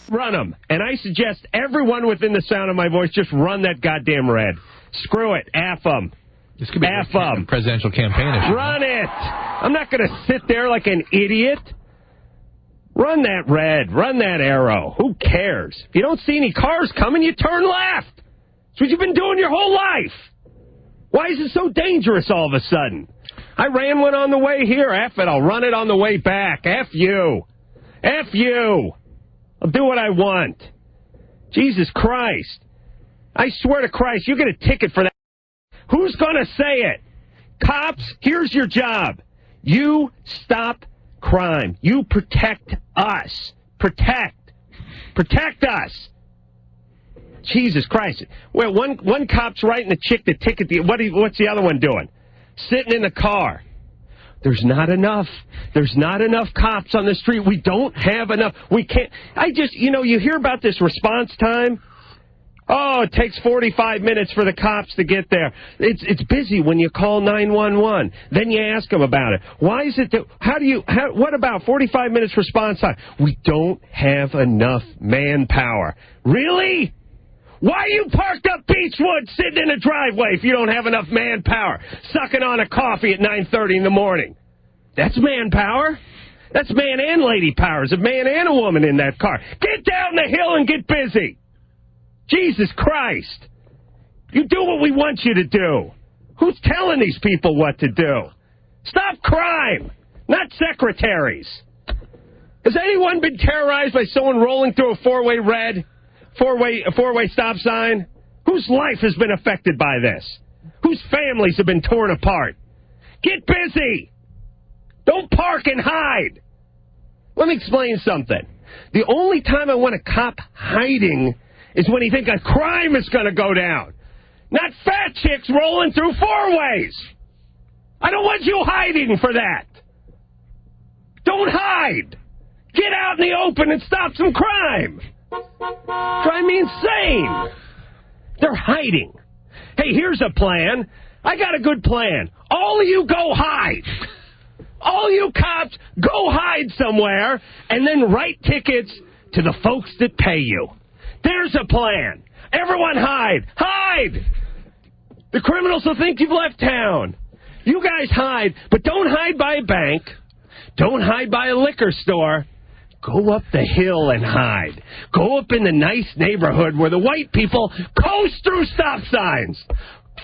Run them. And I suggest everyone within the sound of my voice just run that goddamn red. Screw it. F them. This could be a presidential campaign issue. Run it. I'm not going to sit there like an idiot. Run that red. Run that arrow. Who cares? If you don't see any cars coming, you turn left. That's what you've been doing your whole life. Why is it so dangerous all of a sudden? I ran one on the way here. F it. I'll run it on the way back. F you. F you. I'll do what I want. Jesus Christ. I swear to Christ, you get a ticket for that. Who's going to say it? Cops, here's your job. You stop crime. You protect us. Protect us. Jesus Christ. Well, one cop's writing the chick the ticket. What's the other one doing? Sitting in the car. There's not enough. There's not enough cops on the street. We don't have enough. We can't. You hear about this response time. Oh, it takes 45 minutes for the cops to get there. It's busy when you call 911. Then you ask them about it. Why is it that, what about 45 minutes response time? We don't have enough manpower. Really? Why are you parked up Beechwood sitting in a driveway if you don't have enough manpower? Sucking on a coffee at 9:30 in the morning. That's manpower. That's man and lady power. There's a man and a woman in that car. Get down the hill and get busy. Jesus Christ. You do what we want you to do. Who's telling these people what to do? Stop crime, not secretaries. Has anyone been terrorized by someone rolling through a four-way stop sign? Whose life has been affected by this? Whose families have been torn apart? Get busy. Don't park and hide. Let me explain something. The only time I want a cop hiding is when he thinks a crime is going to go down. Not fat chicks rolling through four-ways. I don't want you hiding for that. Don't hide. Get out in the open and stop some crime. Drive me insane. They're hiding. Hey, here's a plan. I got a good plan. All of you go hide. All you cops go hide somewhere and then write tickets to the folks that pay you. There's a plan. Everyone hide. Hide! The criminals will think you've left town. You guys hide, but don't hide by a bank. Don't hide by a liquor store. Go up the hill and hide. Go up in the nice neighborhood where the white people coast through stop signs.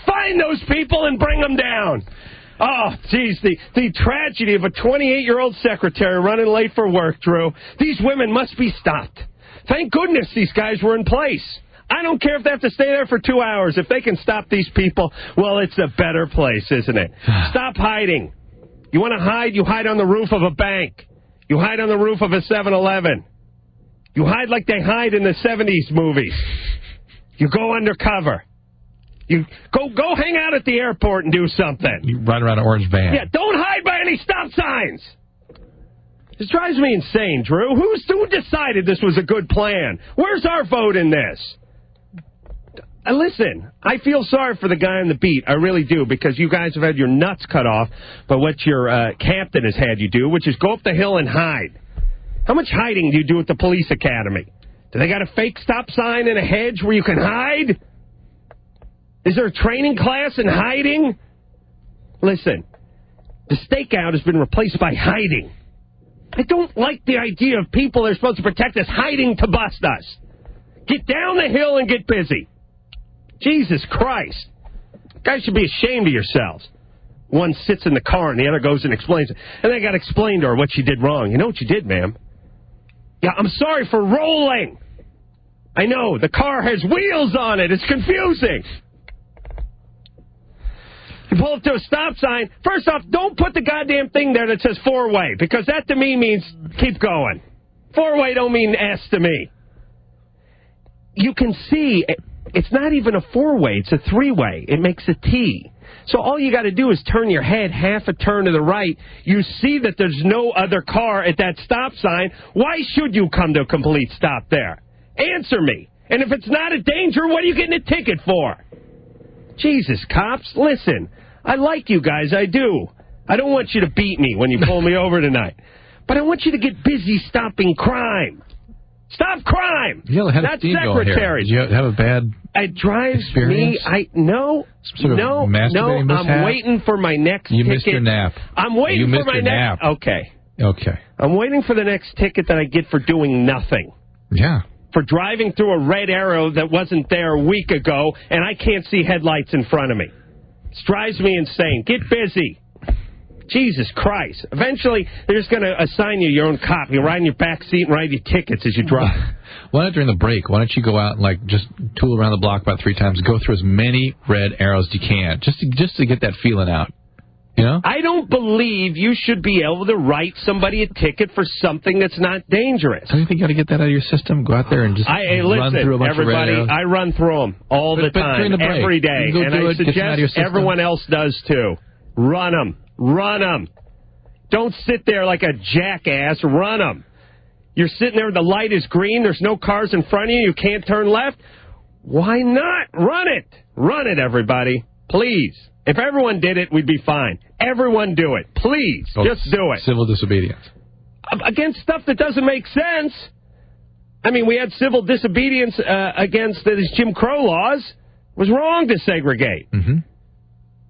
Find those people and bring them down. Oh, geez, the tragedy of a 28-year-old secretary running late for work, Drew. These women must be stopped. Thank goodness these guys were in place. I don't care if they have to stay there for 2 hours. If they can stop these people, well, it's a better place, isn't it? Stop hiding. You want to hide? You hide on the roof of a bank. You hide on the roof of a 7-Eleven. You hide like they hide in the 70s movies. You go undercover. You go hang out at the airport and do something. You run around an orange van. Yeah, don't hide by any stop signs. This drives me insane, Drew. Who decided this was a good plan? Where's our vote in this? Listen, I feel sorry for the guy on the beat. I really do, because you guys have had your nuts cut off by what your captain has had you do, which is go up the hill and hide. How much hiding do you do at the police academy? Do they got a fake stop sign in a hedge where you can hide? Is there a training class in hiding? Listen, the stakeout has been replaced by hiding. I don't like the idea of people that are supposed to protect us hiding to bust us. Get down the hill and get busy. Jesus Christ. You guys should be ashamed of yourselves. One sits in the car and the other goes and explains it. And they got to explain to her what she did wrong. You know what you did, ma'am? Yeah, I'm sorry for rolling. I know, the car has wheels on it. It's confusing. You pull up to a stop sign. First off, don't put the goddamn thing there that says four-way, because that to me means keep going. Four-way don't mean S to me. You can see it's not even a four-way. It's a three-way. It makes a T. So all you got to do is turn your head half a turn to the right. You see that there's no other car at that stop sign. Why should you come to a complete stop there? Answer me. And if it's not a danger, what are you getting a ticket for? Jesus, cops, listen. I like you guys, I do. I don't want you to beat me when you pull me over tonight. But I want you to get busy stopping crime. Stop crime. Yeah, had not a secretaries. Did you have a bad It drives experience? me. No. I'm waiting for my next ticket. You missed your nap. I'm waiting for my nap. Okay. I'm waiting for the next ticket that I get for doing nothing. Yeah. For driving through a red arrow that wasn't there a week ago, and I can't see headlights in front of me. It drives me insane. Get busy. Jesus Christ. Eventually, they're just going to assign you your own cop. You ride in your back seat and write your tickets as you drive. Why not during the break? Why don't you go out and just tool around the block about 3 times, go through as many red arrows as you can, just to get that feeling out. You know? I don't believe you should be able to write somebody a ticket for something that's not dangerous. Don't you think you got to get that out of your system? Go out there and just run through a bunch of red arrows? I run through them all the time, every day, and I suggest everyone else does too. Run them. Run them. Don't sit there like a jackass. Run them. You're sitting there, the light is green, there's no cars in front of you, you can't turn left. Why not? Run it. Run it, everybody. Please. If everyone did it, we'd be fine. Everyone do it. Please. Just do it. Civil disobedience. Against stuff that doesn't make sense. I mean, we had civil disobedience against these Jim Crow laws. It was wrong to segregate. Mm-hmm.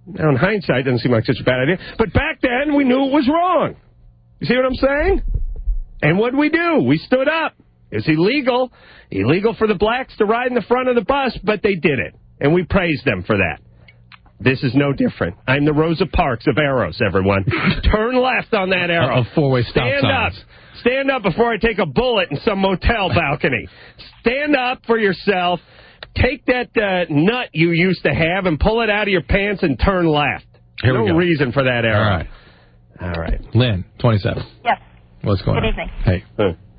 Now, in hindsight, it doesn't seem like such a bad idea. But back then, we knew it was wrong. You see what I'm saying? And what did we do? We stood up. It was illegal. Illegal for the blacks to ride in the front of the bus, but they did it. And we praised them for that. This is no different. I'm the Rosa Parks of arrows, everyone. Turn left on that arrow. A four-way stop sign. Stand up. Stand up before I take a bullet in some motel balcony. Stand up for yourself. Take that nut you used to have and pull it out of your pants and turn left. Here we go. No reason for that arrow. All right. Lynn, 27. Yes. What's going on? Good evening. Hey.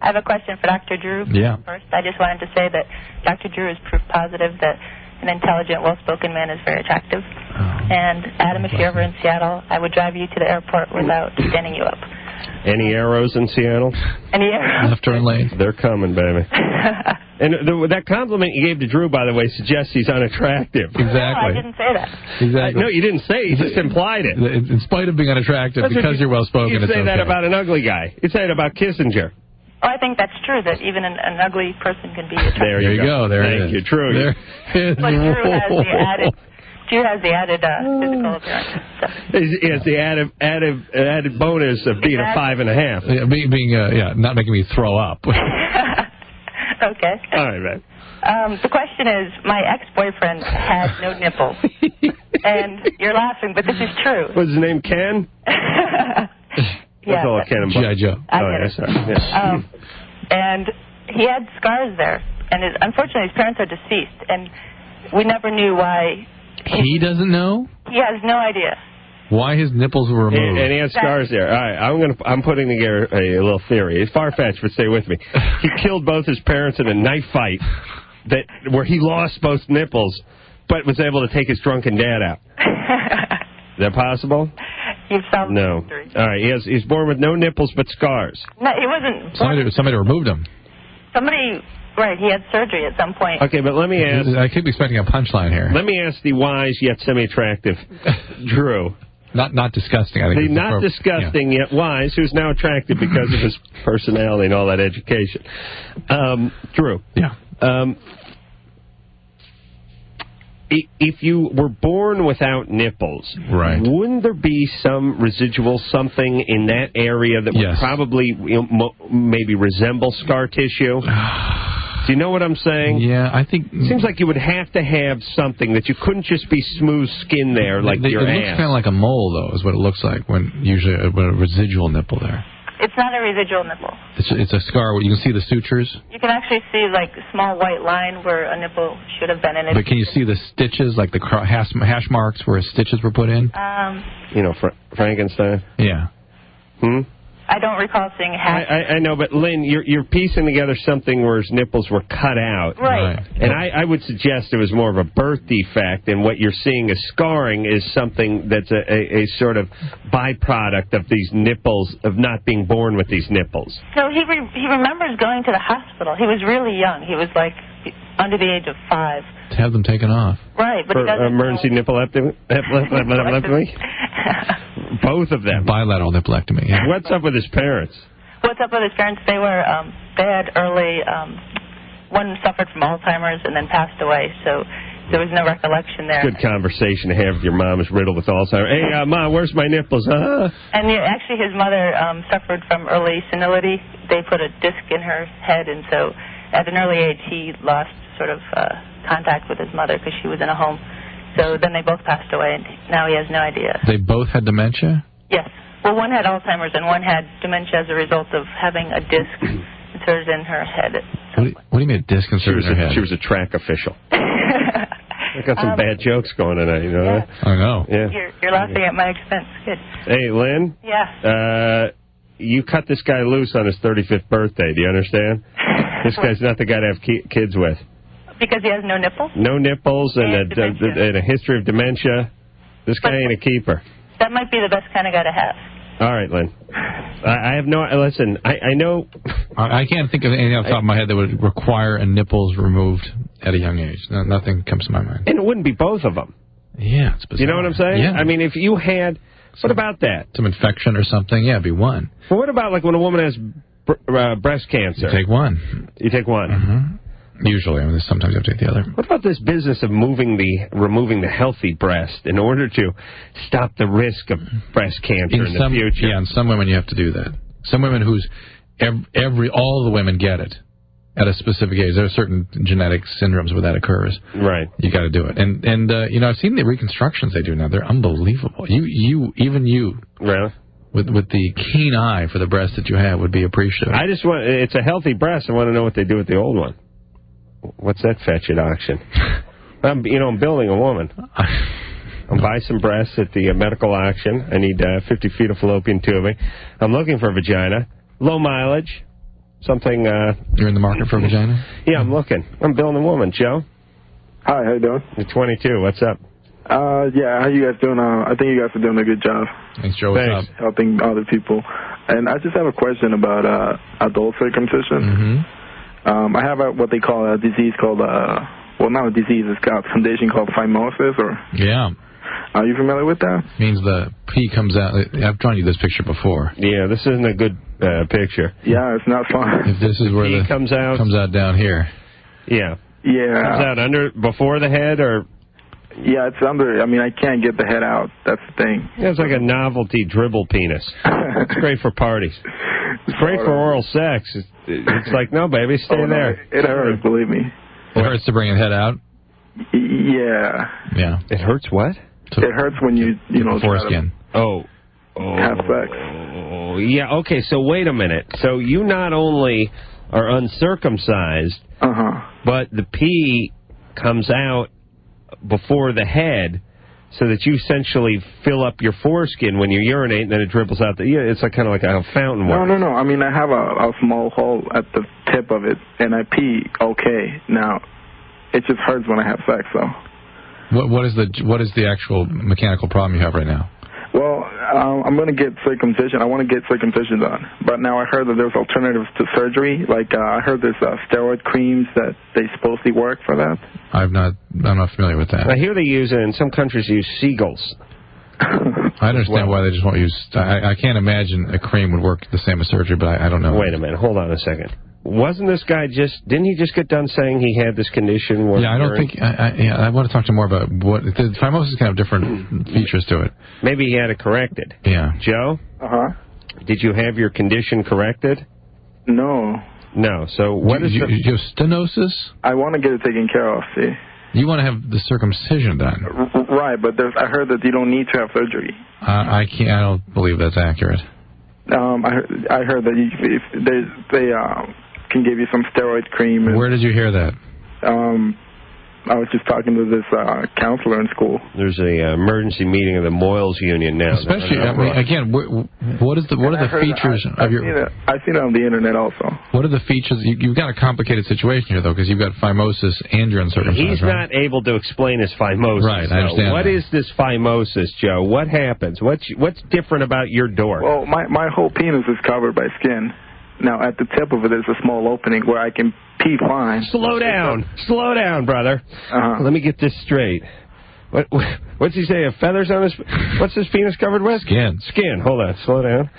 I have a question for Dr. Drew. Yeah. First, I just wanted to say that Dr. Drew is proof positive that an intelligent, well-spoken man is very attractive. And Adam, if you're ever in Seattle, I would drive you to the airport without standing you up. Any arrows in Seattle? Any arrows? Left turn lane. They're coming, baby. And that compliment you gave to Drew, by the way, suggests he's unattractive. Exactly. No, I didn't say that. Exactly. No, you didn't say it. You just implied it. In spite of being unattractive, because you're well-spoken, you say that about an ugly guy. You say it about Kissinger. Oh, I think that's true, that even an ugly person can be attractive. There you go. Thank you. True. There is. But Drew has the added physical appearance. So. He has the added bonus of being a 5.5. Yeah, being not making me throw up. Okay. All right, man. The question is, my ex-boyfriend had no nipples. And you're laughing, but this is true. Was his name Ken? Yeah. That's all Ken. G.I. Joe. Yeah. And he had scars there. And unfortunately, his parents are deceased. And we never knew why. He doesn't know? He has no idea. Why his nipples were removed. And he has scars there. All right, I'm putting together a little theory. It's far-fetched, but stay with me. He killed both his parents in a knife fight where he lost both nipples, but was able to take his drunken dad out. Is that possible? You've solved no. the mystery. All right, he's born with no nipples but scars. No, he wasn't born. Somebody removed him. Right, he had surgery at some point. Okay, but let me ask... I keep expecting a punchline here. Let me ask the wise yet semi-attractive Drew. Not disgusting, I think. Not disgusting yet wise, who's now attractive because of his personality and all that education. Drew. Yeah. If you were born without nipples, right, wouldn't there be some residual something in that area that would probably maybe resemble scar tissue? Do you know what I'm saying? Yeah, I think... It seems like you would have to have something that you couldn't just be smooth skin there like your ass. It looks kind of like a mole, though, is what it looks like when usually a residual nipple there. It's not a residual nipple. It's a scar where you can see the sutures. You can actually see like a small white line where a nipple should have been in it. But can you see the stitches, like the hash marks where stitches were put in? Frankenstein? Yeah. I don't recall seeing hash. I know, but Lynn, you're piecing together something where his nipples were cut out. Right. And I would suggest it was more of a birth defect, and what you're seeing as scarring is something that's a sort of byproduct of these nipples, of not being born with these nipples. So he remembers going to the hospital. He was really young. He was like under the age of 5. To have them taken off. Right, but for emergency nipple-ectomy? Both of them. Bilateral nipplectomy. Yeah. What's up with his parents? What's up with his parents? They had early, one suffered from Alzheimer's and then passed away, so there was no recollection there. Good conversation to have if your mom is riddled with Alzheimer's. Hey, Mom, where's my nipples? And actually his mother suffered from early senility. They put a disc in her head, and so at an early age he lost sort of contact with his mother because she was in a home. So then they both passed away, and now he has no idea. They both had dementia? Yes. Well, one had Alzheimer's and one had dementia as a result of having a disc inserted in her head. What do you mean a disc inserted in her head? She was a track official. I got some bad jokes going tonight, you know that? I know. Yeah. You're laughing at my expense. Good. Hey, Lynn? Yeah. You cut this guy loose on his 35th birthday. Do you understand? This guy's not the guy to have kids with. Because he has no nipples? No nipples and a history of dementia. This guy ain't a keeper. That might be the best kind of guy to have. All right, Lynn. I have no... Listen, I know... I can't think of anything off the top of my head that would require a nipples removed at a young age. Nothing comes to my mind. And it wouldn't be both of them. Yeah, it's bizarre. You know what I'm saying? Yeah. I mean, if you had... What about that? Some infection or something? Yeah, it'd be one. Well, what about like when a woman has breast cancer? You take one. You take one? Mm-hmm. Usually. I mean, sometimes you have to take the other. What about this business of removing the healthy breast in order to stop the risk of breast cancer in the future? Yeah, in some women you have to do that. Some women whose all the women get it at a specific age. There are certain genetic syndromes where that occurs. Right. You got to do it. And you know, I've seen the reconstructions they do now. They're unbelievable. Even you. Really? With the keen eye for the breast that you have would be appreciative. It's a healthy breast. I want to know what they do with the old one. What's that fetch at auction? I'm building a woman. I'll buy some breasts at the medical auction. I need 50 feet of fallopian tubing. I'm looking for a vagina. Low mileage. Something... You're in the market for a vagina? Yeah, I'm looking. I'm building a woman. Joe? Hi, how you doing? You're 22. What's up? Yeah, how you guys doing? I think you guys are doing a good job. Thanks, Joe. What's up? Helping other people. And I just have a question about adult circumcision. Mm-hmm. I have what they call a disease called, well, not a disease, it's got a condition called phimosis, or... Yeah. Are you familiar with that? Means the pee comes out... I've drawn you this picture before. Yeah, this isn't a good picture. Yeah, it's not fun. If this is where the pee comes out down here. Yeah. Yeah. Comes out before the head, or... Yeah, it's under... I mean, I can't get the head out. That's the thing. Yeah, it's like a novelty dribble penis. It's great for parties. It's great for oral sex. It's like, no, baby, stay there. It hurts, believe me. It hurts to bring a head out? Yeah. Yeah. It hurts what? It hurts when you know... Foreskin. Have sex. Oh, yeah, okay, so wait a minute. So you not only are uncircumcised, but the pee comes out before the head, so that you essentially fill up your foreskin when you urinate, and then it dribbles out. It's like kind of like a fountain. No. I mean, I have a small hole at the tip of it, and I pee okay. Now, it just hurts when I have sex, though. What is the actual mechanical problem you have right now? Well, I'm going to get circumcision. I want to get circumcision done. But now I heard that there's alternatives to surgery. Like, I heard there's steroid creams that they supposedly work for that. I'm not familiar with that. I hear they use it in some countries. Use seagulls. I understand why they just won't use... I can't imagine a cream would work the same as surgery, but I don't know. Wait a minute. Hold on a second. Wasn't this guy didn't he just get done saying he had this condition? Yeah, I don't think... I want to talk to him more about what... The phimosis kind of different features to it. Maybe he had it corrected. Yeah. Joe? Did you have your condition corrected? No. No. So what is you have stenosis? I want to get it taken care of, see. You want to have the circumcision done. Right, but I heard that you don't need to have surgery. I don't believe that's accurate. I heard that they can give you some steroid cream. Where did you hear that? I was just talking to this counselor in school. There's a emergency meeting of the Moyles Union now. Especially, again, what are the features of your... I've seen it on the internet also. What are the features? You've got a complicated situation here, though, because you've got phimosis and you're uncircumcised. He's not able to explain his phimosis. Right, I understand. What is this phimosis, Joe? What happens? What's different about your door? Well, my whole penis is covered by skin. Now, at the tip of it, there's a small opening where I can pee fine. Slow down, brother. Let me get this straight. What's he say? Feathers on his... What's his penis covered with? Skin. Skin. Hold on. Slow down.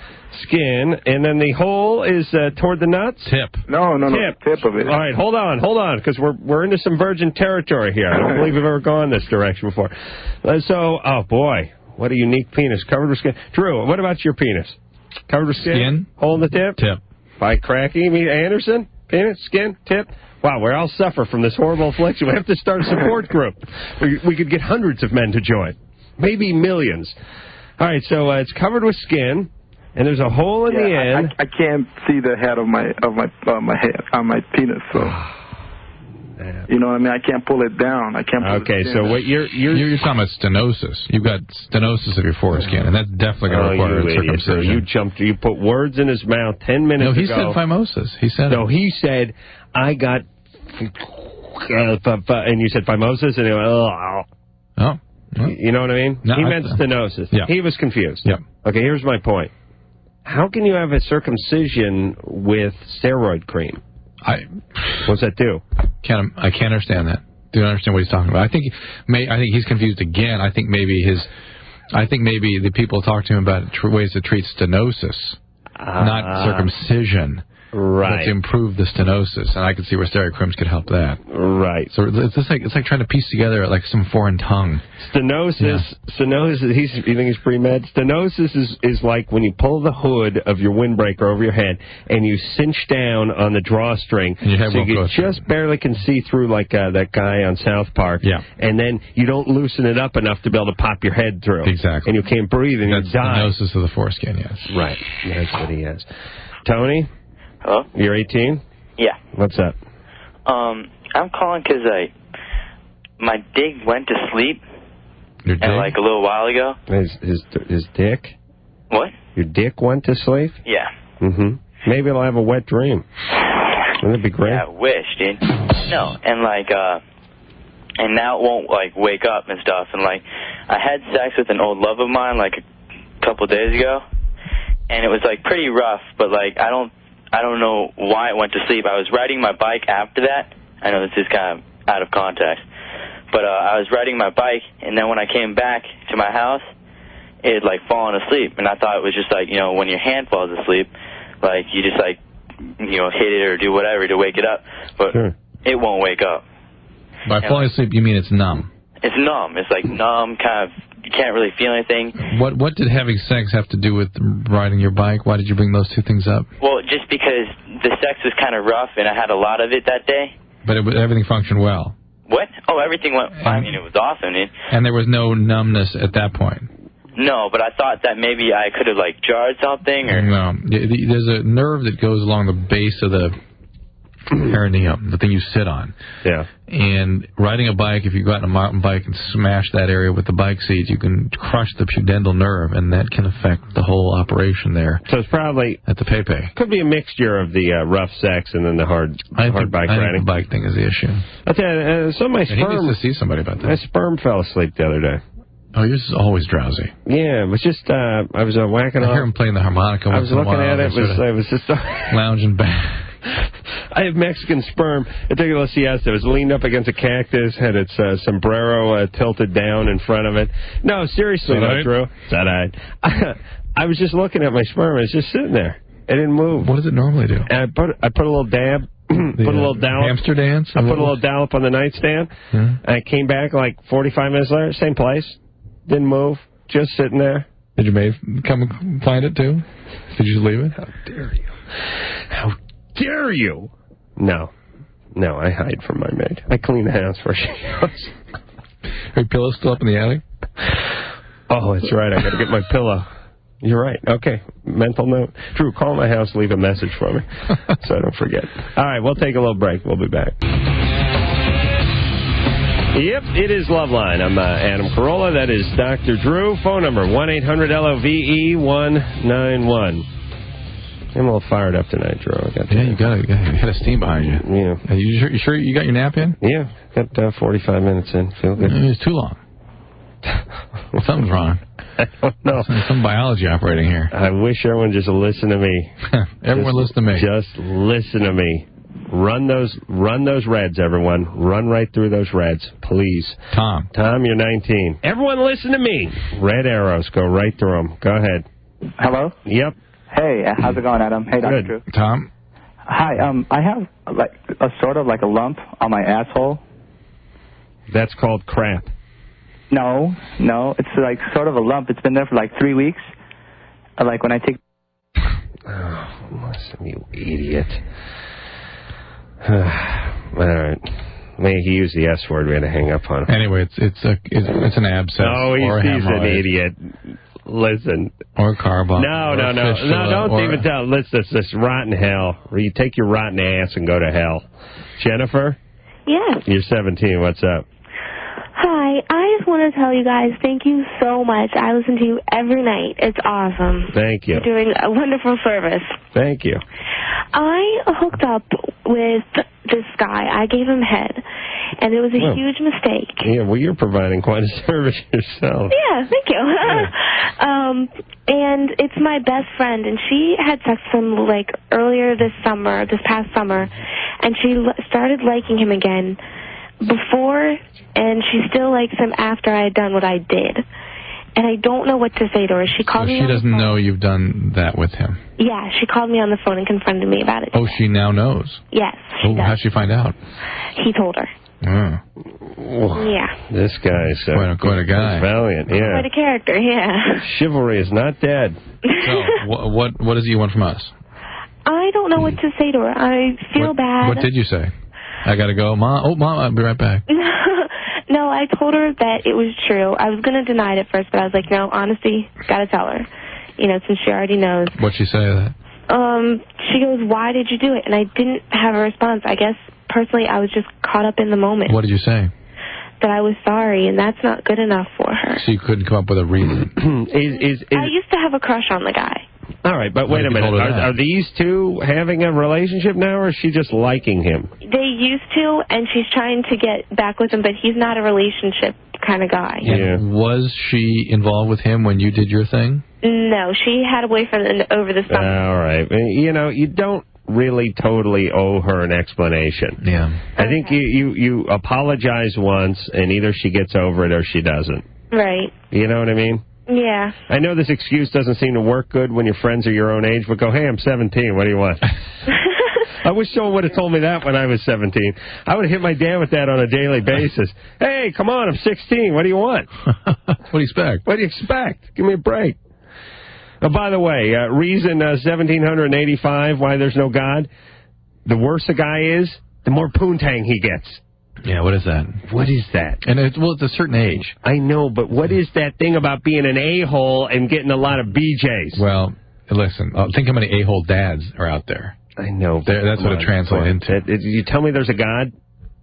Skin. And then the hole is toward the nuts? Tip. No. Tip of it. All right, hold on, because we're into some virgin territory here. I don't believe we've ever gone this direction before. So, oh, boy. What a unique penis. Covered with skin. Drew, what about your penis? Covered with skin? Hole in the tip? Tip. By Cracky Anderson? Penis, skin, tip? Wow, we all suffer from this horrible affliction. We have to start a support group. We could get hundreds of men to join. Maybe millions. All right, so it's covered with skin, and there's a hole in the end. I can't see the head of my head on my penis, so... You know what I mean? I can't pull it down. I can't pull it down. So what you're talking about stenosis. You've got stenosis of your foreskin, and that's definitely going to require circumcision. You put words in his mouth 10 minutes ago. No, he said phimosis. He said No, he said, I got... and you said phimosis, and he went, oh. You know what I mean? No, he meant stenosis. Yeah. He was confused. Yeah. Okay, here's my point. How can you have a circumcision with steroid cream? What's that do? I can't understand that. Do not understand what he's talking about. I think he's confused again. I think maybe the people talk to him about ways to treat stenosis, not circumcision. Right. To improve the stenosis, and I can see where steroid creams could help that. Right. So it's like trying to piece together like some foreign tongue. Stenosis. You think he's pre-med? Stenosis is like when you pull the hood of your windbreaker over your head and you cinch down on the drawstring, and your head won't go just barely can see through, like that guy on South Park. Yeah. And then you don't loosen it up enough to be able to pop your head through. Exactly. And you can't breathe and that's you die. Stenosis of the foreskin. Yes. Right. That's what he has. Tony. Hello? You're 18? Yeah. What's up? I'm calling because my dick went to sleep. Your dick? A little while ago. His dick? What? Your dick went to sleep? Yeah. Mm-hmm. Maybe I'll have a wet dream. Wouldn't that be great? Yeah, I wish, dude. No, and and now it won't wake up and stuff. And I had sex with an old love of mine a couple of days ago, and it was pretty rough. But I don't know why it went to sleep. I was riding my bike after that. I know this is kind of out of context. But I was riding my bike, and then when I came back to my house, it had, fallen asleep. And I thought it was just, when your hand falls asleep, you just, hit it or do whatever to wake it up. But it won't wake up. By falling asleep, you mean it's numb? It's numb. It's, numb, kind of, you can't really feel anything. What did having sex have to do with riding your bike? Why did you bring those two things up? Well, just because the sex was kind of rough, and I had a lot of it that day. But everything functioned well? What? Oh, everything went fine. I mean, it was awesome. And there was no numbness at that point? No, but I thought that maybe I could have, jarred something. Or No. There's a nerve that goes along the base of the perineum, the thing you sit on. Yeah. And riding a bike, if you go out on a mountain bike and smash that area with the bike seat, you can crush the pudendal nerve, and that can affect the whole operation there. So it's probably... At the pepe. Could be a mixture of the rough sex and then the hard bike riding. I think the bike thing is the issue. I'll tell you, some of my sperm... He needs to see somebody about that. My sperm fell asleep the other day. Oh, yours is always drowsy. Yeah, it was just, I was whacking off. I hear him playing the harmonica once in a while. I was looking at it, it was just... lounging back. I have Mexican sperm. I took a little siesta. It was leaned up against a cactus, had its sombrero tilted down in front of it. No, seriously, no, Drew. Is that right? I was just looking at my sperm. It was just sitting there. It didn't move. What does it normally do? And I put a little dab, put a little dollop. Hamster dance? I put a little dollop on the nightstand. And I came back 45 minutes later, same place. Didn't move. Just sitting there. Did your maid come find it, too? Did you just leave it? How dare you? How dare you? No, I hide from my maid. I clean the house before she goes. Are your pillows still up in the attic? Oh, that's right. I got to get my pillow. You're right. Okay. Mental note. Drew, call my house, leave a message for me so I don't forget. All right, we'll take a little break. We'll be back. Yep, it is Loveline. I'm Adam Carolla. That is Dr. Drew. Phone number 1-800-LOVE-191. I'm a little fired up tonight, Drew. You got a steam behind you. Yeah. Are you sure you got your nap in? Yeah, got 45 minutes in. Feel good. It's too long. Something's wrong. I don't know. Some biology operating here. I wish everyone just listened to me. Everyone listen to me. Just listen to me. Run those reds, everyone. Run right through those reds, please. Tom, you're 19. Everyone listen to me. Red arrows, go right through them. Go ahead. Hello? Yep. Hey, how's it going, Adam? Hey, Dr. Good. Drew. Tom? Hi, I have like a sort of like a lump on my asshole. That's called crap. No, it's like sort of a lump. It's been there for like 3 weeks. Like when I take... Oh, listen, you idiot. All right. Maybe he used the S word. We had to hang up on him. Anyway, it's an abscess or a he's an hemorrhoid. Idiot. Listen. Or carbon. No, don't even tell. Listen, this rotten hell. Where you take your rotten ass and go to hell. Jennifer? Yes. You're 17. What's up? Hi. I just want to tell you guys thank you so much. I listen to you every night. It's awesome. Thank you. You're doing a wonderful service. Thank you. I hooked up with this guy. I gave him head, and it was a huge mistake. Yeah, well, you're providing quite a service yourself. Yeah, thank you. And it's my best friend, and she had sex with him, like, earlier this past summer, and she started liking him again before, and she still likes him after I had done what I did. And I don't know what to say to her. She called me on the phone. She doesn't know you've done that with him? Yeah, she called me on the phone and confronted me about it. Oh, she now knows? Yes, she does. How'd she find out? He told her. Oh. Yeah. This guy's quite a guy. Valiant, yeah. Quite a character, yeah. Chivalry is not dead. So, what is it you want from us? I don't know what to say to her. I feel bad. What did you say? I gotta go, Mom. Oh, Mom, I'll be right back. No, I told her that it was true. I was going to deny it at first, but I was like, no, honesty, gotta tell her. You know, since she already knows. What'd she say to that? She goes, why did you do it? And I didn't have a response. I guess, personally, I was just caught up in the moment. What did you say? That I was sorry, and that's not good enough for her. So you couldn't come up with a reason? I used to have a crush on the guy. All right, but wait a minute. Are these two having a relationship now, or is she just liking him? They used to, and she's trying to get back with him, but he's not a relationship kind of guy. Yeah. Was she involved with him when you did your thing? No, she had a boyfriend over the summer. All right. You know, you don't really totally owe her an explanation. Yeah. I think you apologize once, and either she gets over it or she doesn't. Right. You know what I mean? Yeah. I know this excuse doesn't seem to work good when your friends are your own age, but go, hey, I'm 17. What do you want? I wish someone would have told me that when I was 17. I would have hit my dad with that on a daily basis. Hey, come on, I'm 16. What do you want? What do you expect? What do you expect? Give me a break. Oh, by the way, reason 1785 why there's no God, the worse a guy is, the more poontang he gets. Yeah, what is that? What is that? And it's a certain age. I know, but what is that thing about being an a-hole and getting a lot of BJs? Well, listen, think how many a-hole dads are out there. I know. That's what it translates into. You tell me there's a God?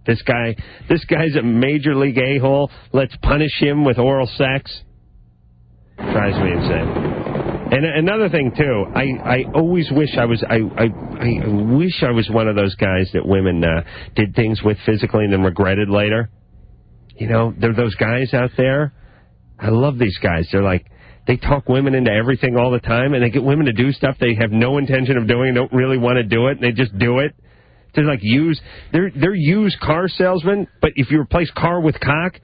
This guy's a major league a-hole. Let's punish him with oral sex. Drives me insane. And another thing too, I always wish I was I wish I was one of those guys that women did things with physically and then regretted later. You know, there are those guys out there. I love these guys. They're like, they talk women into everything all the time, and they get women to do stuff they have no intention of doing, don't really want to do it, and they just do it. They're like they're used car salesmen, but if you replace car with cock,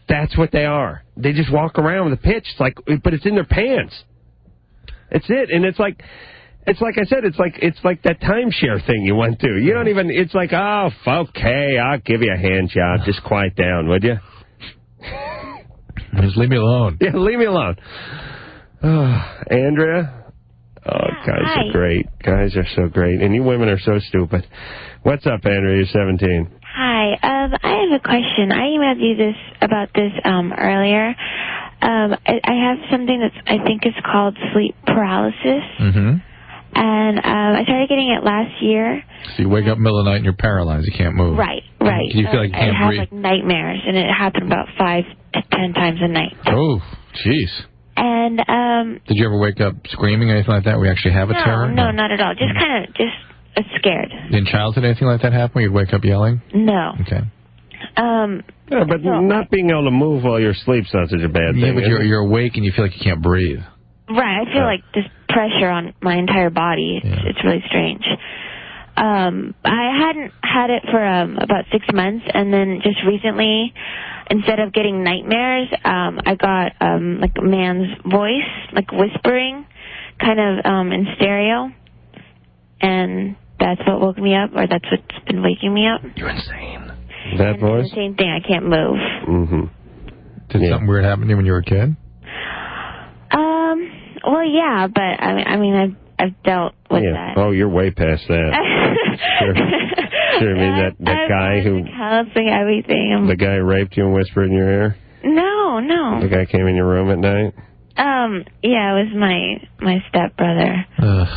that's what they are. They just walk around with a pitch. It's like, but it's in their pants. It's it, and it's like I said, it's like that timeshare thing you went to. You don't even. It's like, oh, okay, I'll give you a hand job. Just quiet down, would you? Just leave me alone. Yeah, leave me alone. Oh, Andrea. Oh, guys are great. Guys are so great, and you women are so stupid. What's up, Andrea? You're 17. Hi. I have a question. I emailed you about this earlier. I have something I think is called sleep paralysis. Mm-hmm. And I started getting it last year. So you wake up in the middle of the night and you're paralyzed. You can't move. Right. You feel like you can't breathe. I have nightmares, and it happened about 5 to 10 times a night. Oh, jeez. And did you ever wake up screaming or anything like that? We actually have a terror? No, not at all. Just kind of scared. In childhood, anything like that happen where you'd wake up yelling? No. Okay. Yeah, but not being able to move while you're asleep is not such a bad thing. Yeah, but you're awake and you feel like you can't breathe. Right. I feel like this pressure on my entire body. It's really strange. I hadn't had it for about 6 months, and then just recently, instead of getting nightmares, I got like a man's voice, like whispering, kind of in stereo, and that's what woke me up, or that's what's been waking me up. You're insane. That voice? The same thing. I can't move. Did something weird happen to you when you were a kid? Well, yeah, but I mean, I've dealt with that. Oh, you're way past that. Sure. I mean, that guy who... counseling, everything. The guy who raped you and whispered in your ear? No. The guy came in your room at night? Yeah, it was my stepbrother. Ugh.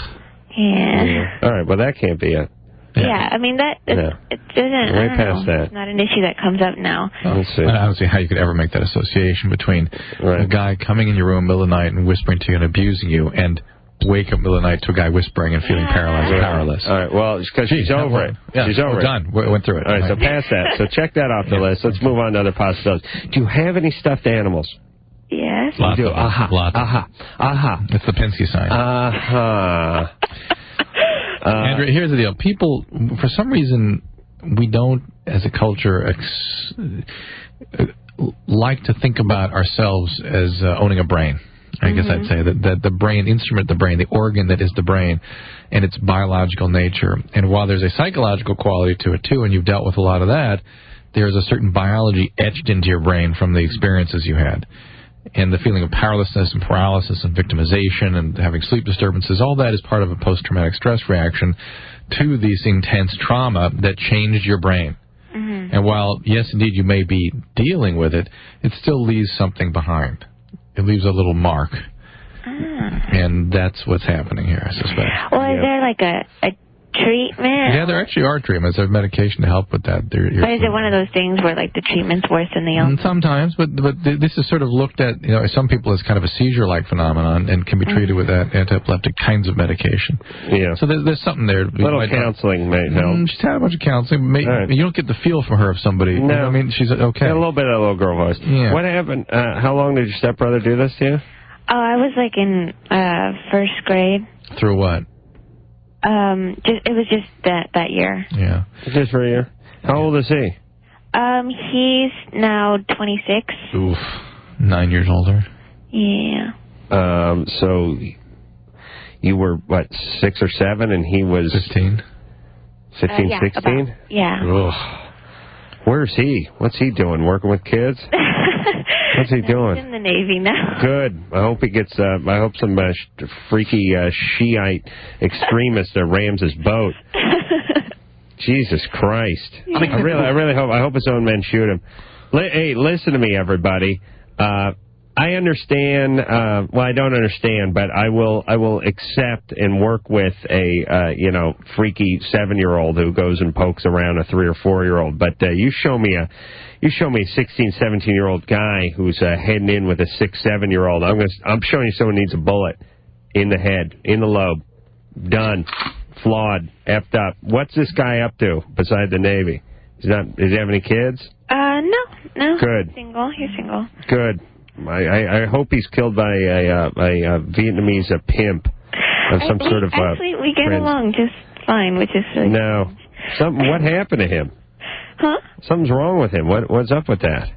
Yeah. All right, well, that can't be it. Yeah, I mean, it doesn't... Way past that. It's not an issue that comes up now. Let's see. I don't see how you could ever make that association between a guy coming in your room in the middle of the night and whispering to you and abusing you and wake up in the middle of the night to a guy whispering and feeling powerless. All right, well, because she's over it. Yeah, she's over it. Done. We went through it. All right, so past that. So check that off the list. Let's move on to other possibilities. Do you have any stuffed animals? Yes. Lots you do. of them. Lots of them. It's the Penske sign. Andrew, here's the deal. People, for some reason, we don't, as a culture, like to think about ourselves as owning a brain. I guess I'd say that the brain, instrument the brain, the organ that is the brain, and its biological nature. And while there's a psychological quality to it, too, and you've dealt with a lot of that, there's a certain biology etched into your brain from the experiences you had. And the feeling of powerlessness and paralysis and victimization and having sleep disturbances, all that is part of a post-traumatic stress reaction to this intense trauma that changed your brain. And while, yes, indeed, you may be dealing with it, it still leaves something behind. It leaves a little mark. And that's what's happening here, I suspect. Well, is there like a treatment? Yeah, there actually are treatments. There's medication to help with that. But is it one of those things where like the treatment's worse than the illness? Sometimes, but this is sort of looked at, some people as kind of a seizure-like phenomenon and can be treated with anti-epileptic kinds of medication. Yeah. So there's something there. Little counseling may help. She's had a bunch of counseling. You don't get the feel from her of somebody. No. I mean, she's okay. A little bit of that little girl voice. Yeah. What happened? How long did your stepbrother do this to you? Oh, I was like in first grade. Through what? It was just that year. Yeah. Just for a year. How old is he? He's now 26. Oof. 9 years older. Yeah. So you were, 6 or 7, and he was 15. 15, 16? Yeah. Ugh. Where's he? What's he doing? Working with kids? What's he doing? He's in the Navy now. Good. I hope he gets. I hope some freaky Shiite extremist rams his boat. Jesus Christ! I really hope. I hope his own men shoot him. Hey, listen to me, everybody. I understand. Well, I don't understand, but I will accept and work with a freaky 7-year-old who goes and pokes around a 3 or 4-year-old. But you show me a 16, 17-year-old guy who's heading in with a 6, 7-year-old. I'm showing you someone needs a bullet in the head, in the lobe. Done. Flawed. Effed up. What's this guy up to besides the Navy? Does he have any kids? No. Good. He's single. Good. I hope he's killed by a Vietnamese pimp of some sort of. Actually, we get along just fine, which is no. What happened to him? Huh? Something's wrong with him. What's up with that?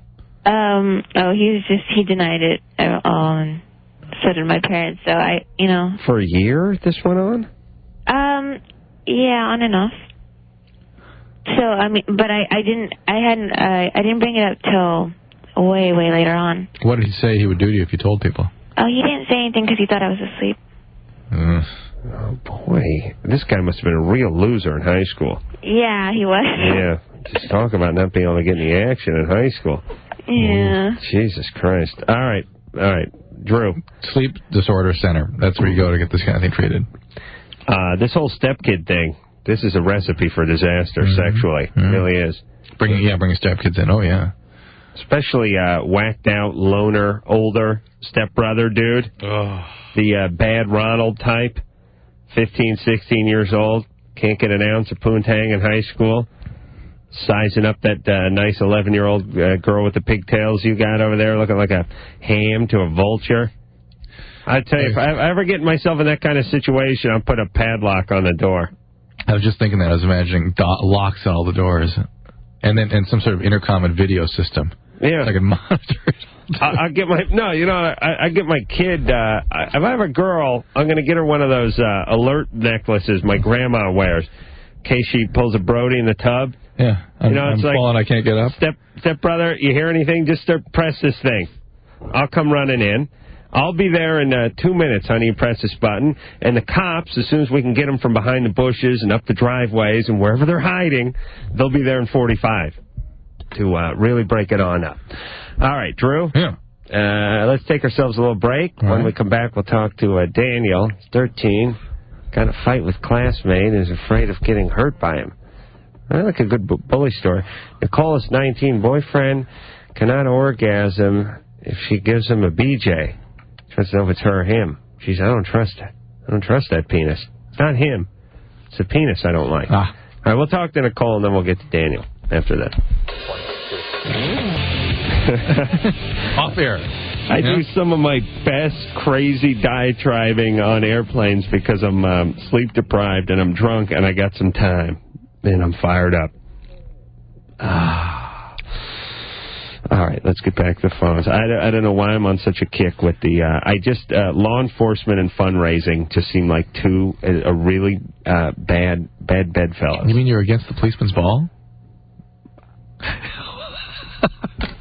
He denied it all, and so did my parents. So For a year, this went on. Yeah, on and off. So but I didn't bring it up till way later on. What did he say he would do to you if you told people? Oh, he didn't say anything because he thought I was asleep. Oh boy, this guy must have been a real loser in high school. Yeah, he was. Yeah, just talk about not being able to get any action in high school. Yeah. Jesus Christ. All right, Drew. Sleep Disorder Center. That's where you go to get this kind of thing treated. This whole stepkid thing. This is a recipe for disaster sexually. It really is. Bringing stepkids in. Oh yeah. Especially whacked out, loner, older stepbrother dude. Oh. The bad Ronald type. 15, 16 years old. Can't get an ounce of poontang in high school. Sizing up that nice 11-year-old girl with the pigtails you got over there, looking like a ham to a vulture. I tell you, if I ever get myself in that kind of situation, I'll put a padlock on the door. I was just thinking that. I was imagining locks on all the doors, and some sort of intercom and video system. Yeah. So I can monitor it. I get my I get my kid. If I have a girl, I'm going to get her one of those alert necklaces my grandma wears, in case she pulls a Brody in the tub. Yeah, I'm it's like, falling. I can't get up. Step brother, you hear anything? Just press this thing. I'll come running in. I'll be there in 2 minutes, honey. You press this button, and the cops, as soon as we can get them from behind the bushes and up the driveways and wherever they're hiding, they'll be there in 45 to really break it on up. All right, Drew. Yeah. Let's take ourselves a little break. All When right. we come back, we'll talk to Daniel. He's 13. Got a fight with classmate and is afraid of getting hurt by him. I like a good bully story. Nicole is 19. Boyfriend cannot orgasm if she gives him a BJ. Tries to know if it's her or him. She says, I don't trust it. I don't trust that penis. It's not him. It's the penis I don't like. All right, we'll talk to Nicole, and then we'll get to Daniel after that. Off air. I do some of my best crazy diatribing on airplanes because I'm sleep deprived and I'm drunk and I got some time and I'm fired up. All right, let's get back to the phones. I don't know why I'm on such a kick with the... law enforcement and fundraising just seem like two really bad bedfellows. You mean you're against the policeman's ball?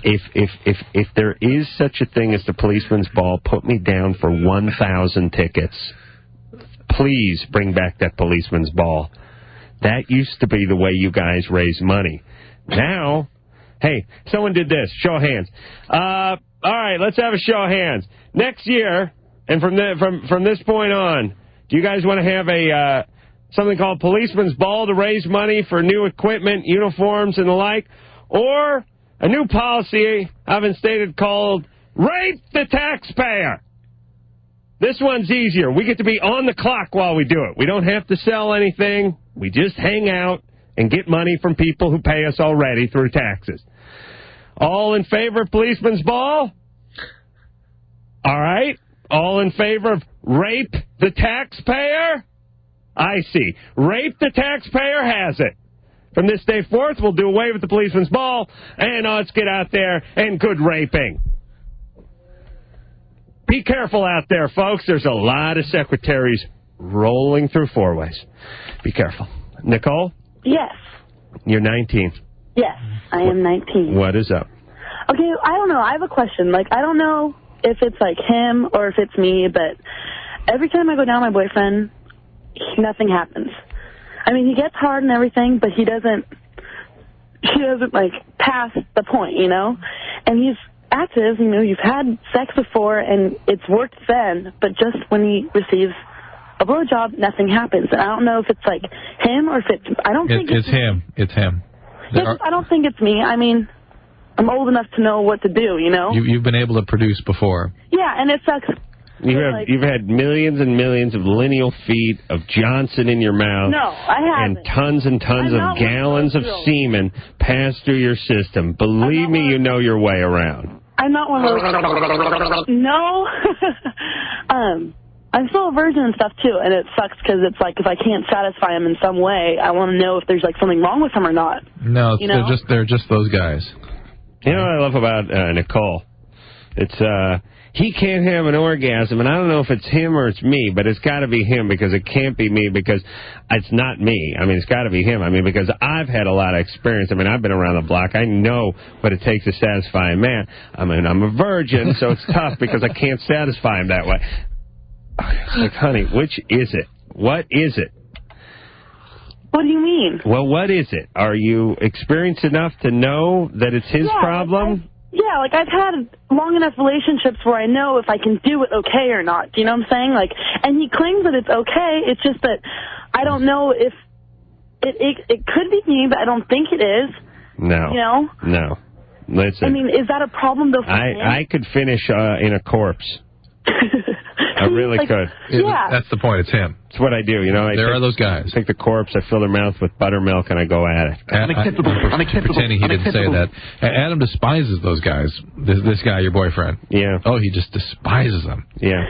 If there is such a thing as the policeman's ball, put me down for 1,000 tickets. Please bring back that policeman's ball. That used to be the way you guys raise money. Now, hey, someone did this. Show of hands. All right, let's have a show of hands. Next year, and from this point on, do you guys want to have a something called policeman's ball to raise money for new equipment, uniforms, and the like, or a new policy I've instated called Rape the Taxpayer? This one's easier. We get to be on the clock while we do it. We don't have to sell anything. We just hang out and get money from people who pay us already through taxes. All in favor of policeman's ball? All right. All in favor of rape the taxpayer? I see. Rape the taxpayer has it. From this day forth, we'll do away with the policeman's ball, and let's get out there and good raping. Be careful out there, folks. There's a lot of secretaries rolling through four-ways. Be careful. Nicole? Yes. You're 19. Yes, I am 19. What is up? Okay, I don't know. I have a question. I don't know if it's him or if it's me, but every time I go down my boyfriend, nothing happens. I mean, he gets hard and everything, but he doesn't pass the point, And he's active, you've had sex before and it's worked then, but just when he receives a blowjob, nothing happens. And I don't know if it's him or if it's... I don't think it's him. It's him. I don't think it's me. I mean, I'm old enough to know what to do, You've been able to produce before. Yeah, and it sucks. You've had millions and millions of lineal feet of Johnson in your mouth. No, I haven't. And tons of gallons of semen pass through your system. Believe me, you know your way around. I'm not one of those... No. I'm still a virgin and stuff, too, and it sucks because it's if I can't satisfy him in some way, I want to know if there's, something wrong with him or not. No, they're just those guys. You know what I love about Nicole? It's, he can't have an orgasm, and I don't know if it's him or it's me, but it's got to be him because it can't be me because it's not me. I mean, it's got to be him. I mean, because I've had a lot of experience. I mean, I've been around the block. I know what it takes to satisfy a man. I mean, I'm a virgin, so it's tough because I can't satisfy him that way. It's honey, which is it? What is it? What do you mean? Well, what is it? Are you experienced enough to know that it's his problem? I've had long enough relationships where I know if I can do it okay or not. Do you know what I'm saying? And he claims that it's okay. It's just that I don't know if it could be me, but I don't think it is. No. No. Listen. I mean, is that a problem though for him? I could finish in a corpse. I really could. Yeah. That's the point. It's him. It's what I do, There are those guys. I take the corpse, I fill their mouth with buttermilk, and I go at it. Pretending he didn't say that. Adam despises those guys. This guy, your boyfriend. Yeah. Oh, he just despises them. Yeah.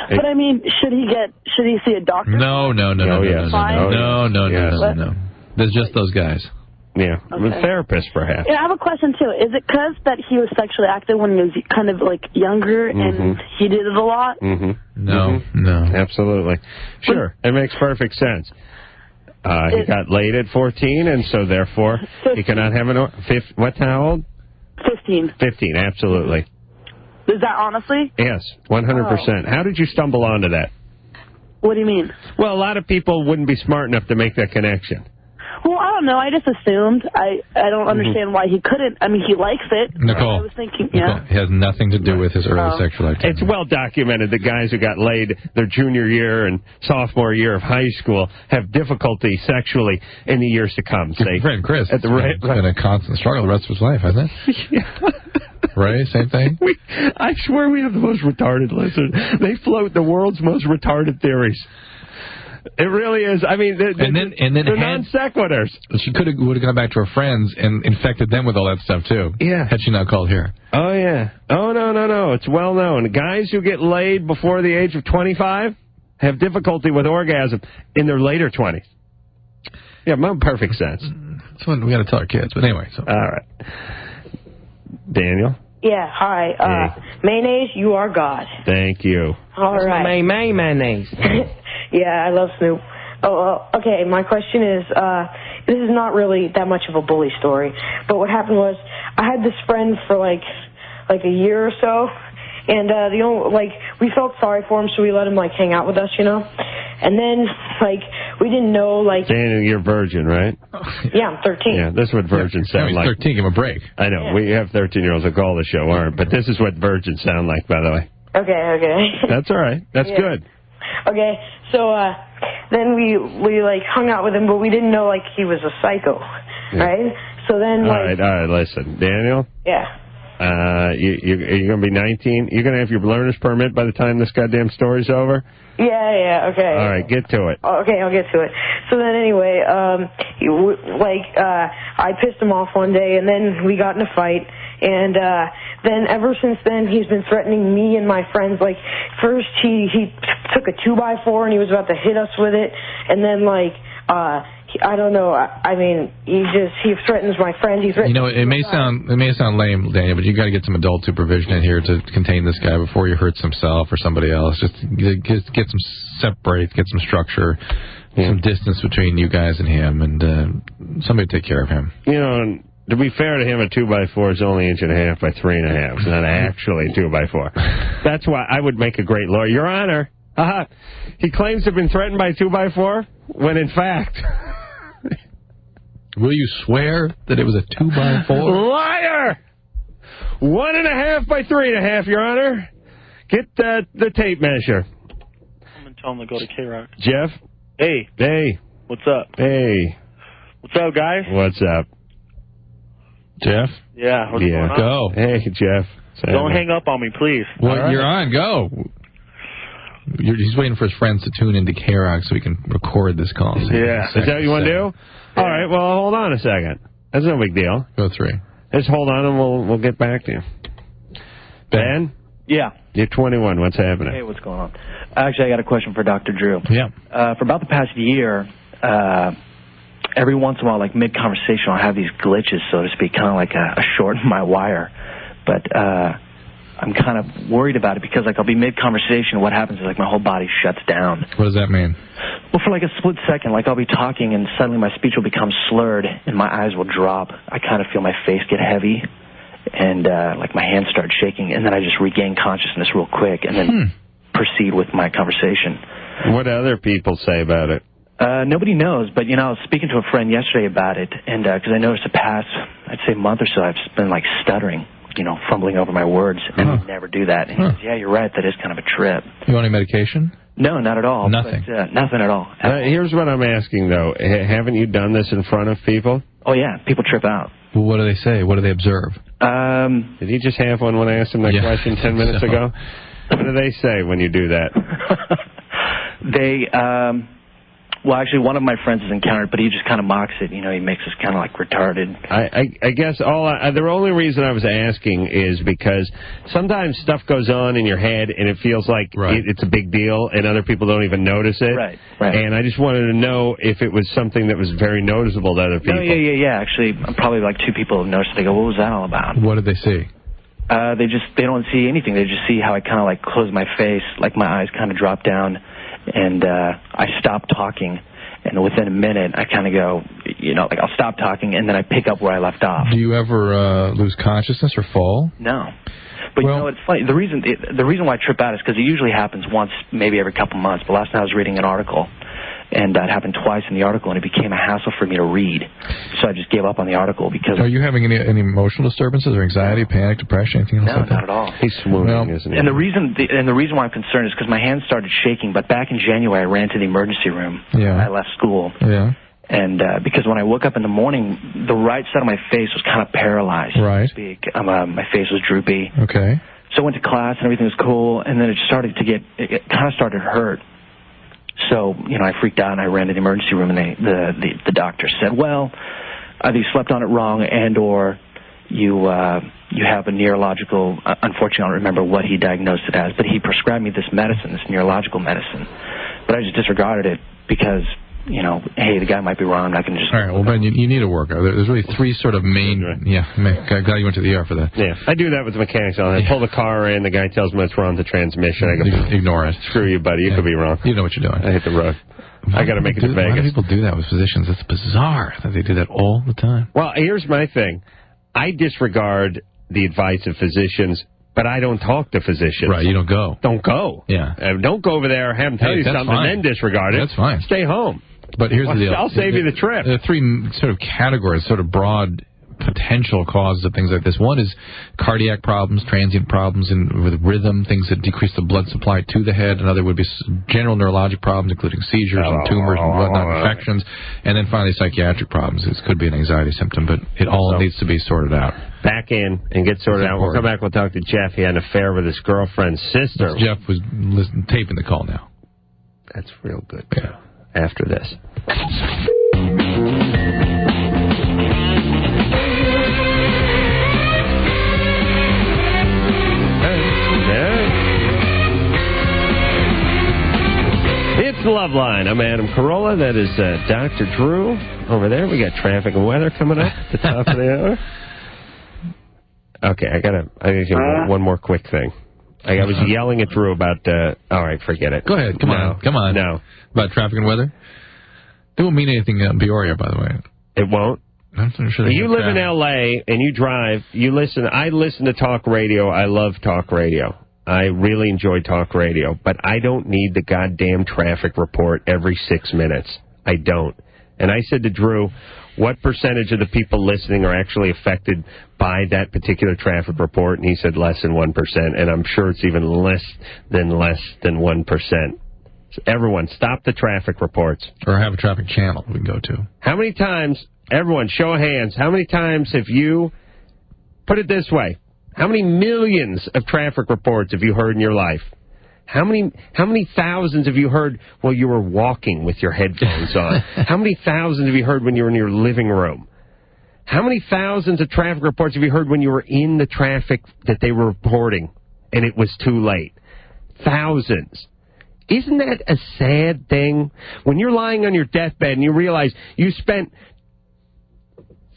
But I mean, should he see a doctor? No. There's just those guys. Yeah, Okay. a therapist, perhaps. Yeah, I have a question, too. Is it because that he was sexually active when he was kind of, like, younger and he did it a lot? No. Absolutely. Sure, it makes perfect sense. He got laid at 14, and so, therefore, 15. He cannot have what's how old? 15. 15, absolutely. Is that honestly? Yes, 100%. How did you stumble onto that? What do you mean? Well, a lot of people wouldn't be smart enough to make that connection. Well, I don't know. I just assumed. I don't understand why he couldn't. I mean, he likes it. Nicole. I was thinking, Nicole, it has nothing to do with his early sexual activity. It's well documented that guys who got laid their junior year and sophomore year of high school have difficulty sexually in the years to come. Your friend Chris, at the it's been a constant struggle the rest of his life, hasn't it? Yeah. Ray, same thing? I swear we have the most retarded listeners. They float the world's most retarded theories. It really is. I mean, they're non sequiturs. She would have gone back to her friends and infected them with all that stuff, too. Yeah. Had she not called here. Oh, yeah. Oh, no. It's well known. Guys who get laid before the age of 25 have difficulty with orgasm in their later 20s. Yeah, perfect sense. That's what we got to tell our kids. But anyway. So. All right. Daniel? Yeah, hi. Mayonnaise, you are God. Thank you. All right. Mayonnaise. Yeah, I love Snoop. Okay, my question is, this is not really that much of a bully story, but what happened was I had this friend for like a year or so, and we felt sorry for him, so we let him hang out with us, and then we didn't know Daniel, you're virgin, right? Yeah, I'm 13. Yeah, this is what virgins sound like. 13, give him a break. I know, we have 13-years that call the show aren't, but this is what virgins sound like, by the way. Okay. That's all right. That's good. Okay, so then we hung out with him, but we didn't know he was a psycho, right? So then all right, listen, Daniel. Yeah. You're gonna be 19. You're gonna have your learner's permit by the time this goddamn story's over. Yeah. Okay. All right, get to it. Okay, I'll get to it. So then anyway, I pissed him off one day, and then we got in a fight. And then ever since then, he's been threatening me and my friends. First he took a 2x4 and he was about to hit us with it, and then I don't know. I mean, he threatens my friends. It may sound lame, Daniel, but you got to get some adult supervision in here to contain this guy before he hurts himself or somebody else. Just get some separate, get some structure, some distance between you guys and him, and somebody take care of him. To be fair to him, a 2x4 is only 1.5 inches by 3.5 inches. It's not actually 2x4. That's why I would make a great lawyer. Your Honor, he claims to have been threatened by a 2x4, when in fact... Will you swear that it was a 2x4? Liar! 1.5 by 3.5, Your Honor. Get the tape measure. I'm going to tell him to go to K-Rock. Jeff? Hey. What's up? Hey. What's up, guys? What's up? Jeff? Yeah, what's going on? Go. Hey, Jeff. Don't hang up on me, please. Well, right. You're on. Go. He's waiting for his friends to tune into K-Rock so he can record this call. So yeah. Is that what you want to do? Yeah. All right, well, hold on a second. That's no big deal. Go 3. Just hold on and we'll get back to you. Ben? Yeah. You're 21. What's happening? Hey, what's going on? Actually, I got a question for Dr. Drew. Yeah. For about the past year, every once in a while, mid-conversation, I'll have these glitches, so to speak, kind of like a short in my wire. But I'm kind of worried about it because, I'll be mid-conversation. What happens is, my whole body shuts down. What does that mean? Well, for a split second, I'll be talking and suddenly my speech will become slurred and my eyes will drop. I kind of feel my face get heavy and, my hands start shaking, and then I just regain consciousness real quick and then proceed with my conversation. What do other people say about it? Nobody knows, but, I was speaking to a friend yesterday about it, and because I noticed the past, I'd say month or so, I've been, stuttering, fumbling over my words, and I never do that. And he says, yeah, you're right, that is kind of a trip. You want any medication? No, not at all. Nothing? But, nothing at all. Here's what I'm asking, though. Haven't you done this in front of people? Oh, yeah, people trip out. Well, what do they say? What do they observe? Did he just have one when I asked him that question 10 minutes ago? What do they say when you do that? Well, actually, one of my friends has encountered, but he just kind of mocks it. You know, he makes us kind of like retarded. I guess the only reason I was asking is because sometimes stuff goes on in your head and it feels like it's a big deal and other people don't even notice it. Right. And I just wanted to know if it was something that was very noticeable to other people. No, yeah. Actually, probably like 2 people have noticed. They go, "What was that all about?" What did they see? They don't see anything. They just see how I kind of like close my face, like my eyes kind of drop down, and I stop talking. And within a minute, I kind of go, like I'll stop talking, and then I pick up where I left off. Do you ever lose consciousness or fall? No. But it's funny. The reason why I trip out is because it usually happens once, maybe every couple months. But last night I was reading an article, and it happened twice in the article, and it became a hassle for me to read. So I just gave up on the article because... Are you having any emotional disturbances or anxiety, panic, depression, anything else like that? No, not at all. He's swooning, isn't he? And the reason why I'm concerned is because my hands started shaking, but back in January I ran to the emergency room. Yeah. I left school. Yeah. And because when I woke up in the morning, the right side of my face was kind of paralyzed. Right. So to speak. My face was droopy. Okay. So I went to class and everything was cool, and then it kind of started to hurt. So, I freaked out and I ran to the emergency room, and the doctor said, well, either you slept on it wrong and or you have a neurological, unfortunately I don't remember what he diagnosed it as, but he prescribed me this medicine, this neurological medicine. But I just disregarded it because, hey, the guy might be wrong. I can just... All right, well, Ben, you need a workout. There's really 3 sort of main... Yeah, glad you went to the ER for that. Yeah, I do that with the mechanics. I pull the car in, the guy tells me what's wrong with the transmission. I go, ignore it. Screw you, buddy. You could be wrong. You know what you're doing. I hit the road. I got to make it to Vegas. Why do people do that with physicians? It's bizarre that they do that all the time. Well, here's my thing. I disregard the advice of physicians, but I don't talk to physicians. Right, you don't go. Don't go. Yeah. Don't go over there, have them tell you something, and then disregard it. That's fine. Stay home. But here's the deal. I'll save you the trip. There are 3 sort of categories, sort of broad potential causes of things like this. One is cardiac problems, transient problems with rhythm, things that decrease the blood supply to the head. Another would be general neurologic problems, including seizures and tumors and whatnot, infections. And then finally, psychiatric problems. This could be an anxiety symptom, but it all needs to be sorted out. Back in and get sorted out. We'll come back, we'll talk to Jeff. He had an affair with his girlfriend's sister. Jeff was taping the call now. That's real good. Yeah. After this. It's Loveline. I'm Adam Carolla. That is Dr. Drew. Over there, we got traffic and weather coming up at the top of the hour. Okay, I gotta do one more quick thing. I was yelling at Drew about... all right, forget it. Go ahead. Come on. No. About traffic and weather? It won't mean anything in Peoria, by the way. It won't? I'm not sure. You live in L.A. and you drive. You listen. I listen to talk radio. I love talk radio. I really enjoy talk radio. But I don't need the goddamn traffic report every 6 minutes. I don't. And I said to Drew, what percentage of the people listening are actually affected by that particular traffic report? And he said less than 1%. And I'm sure it's even less than 1%. So everyone, stop the traffic reports. Or have a traffic channel we can go to. How many times, everyone, show of hands, how many times have you, put it this way, how many millions of traffic reports have you heard in your life? How many thousands have you heard while you were walking with your headphones on? How many thousands have you heard when you were in your living room? How many thousands of traffic reports have you heard when you were in the traffic that they were reporting and it was too late? Thousands. Isn't that a sad thing? When you're lying on your deathbed and you realize you spent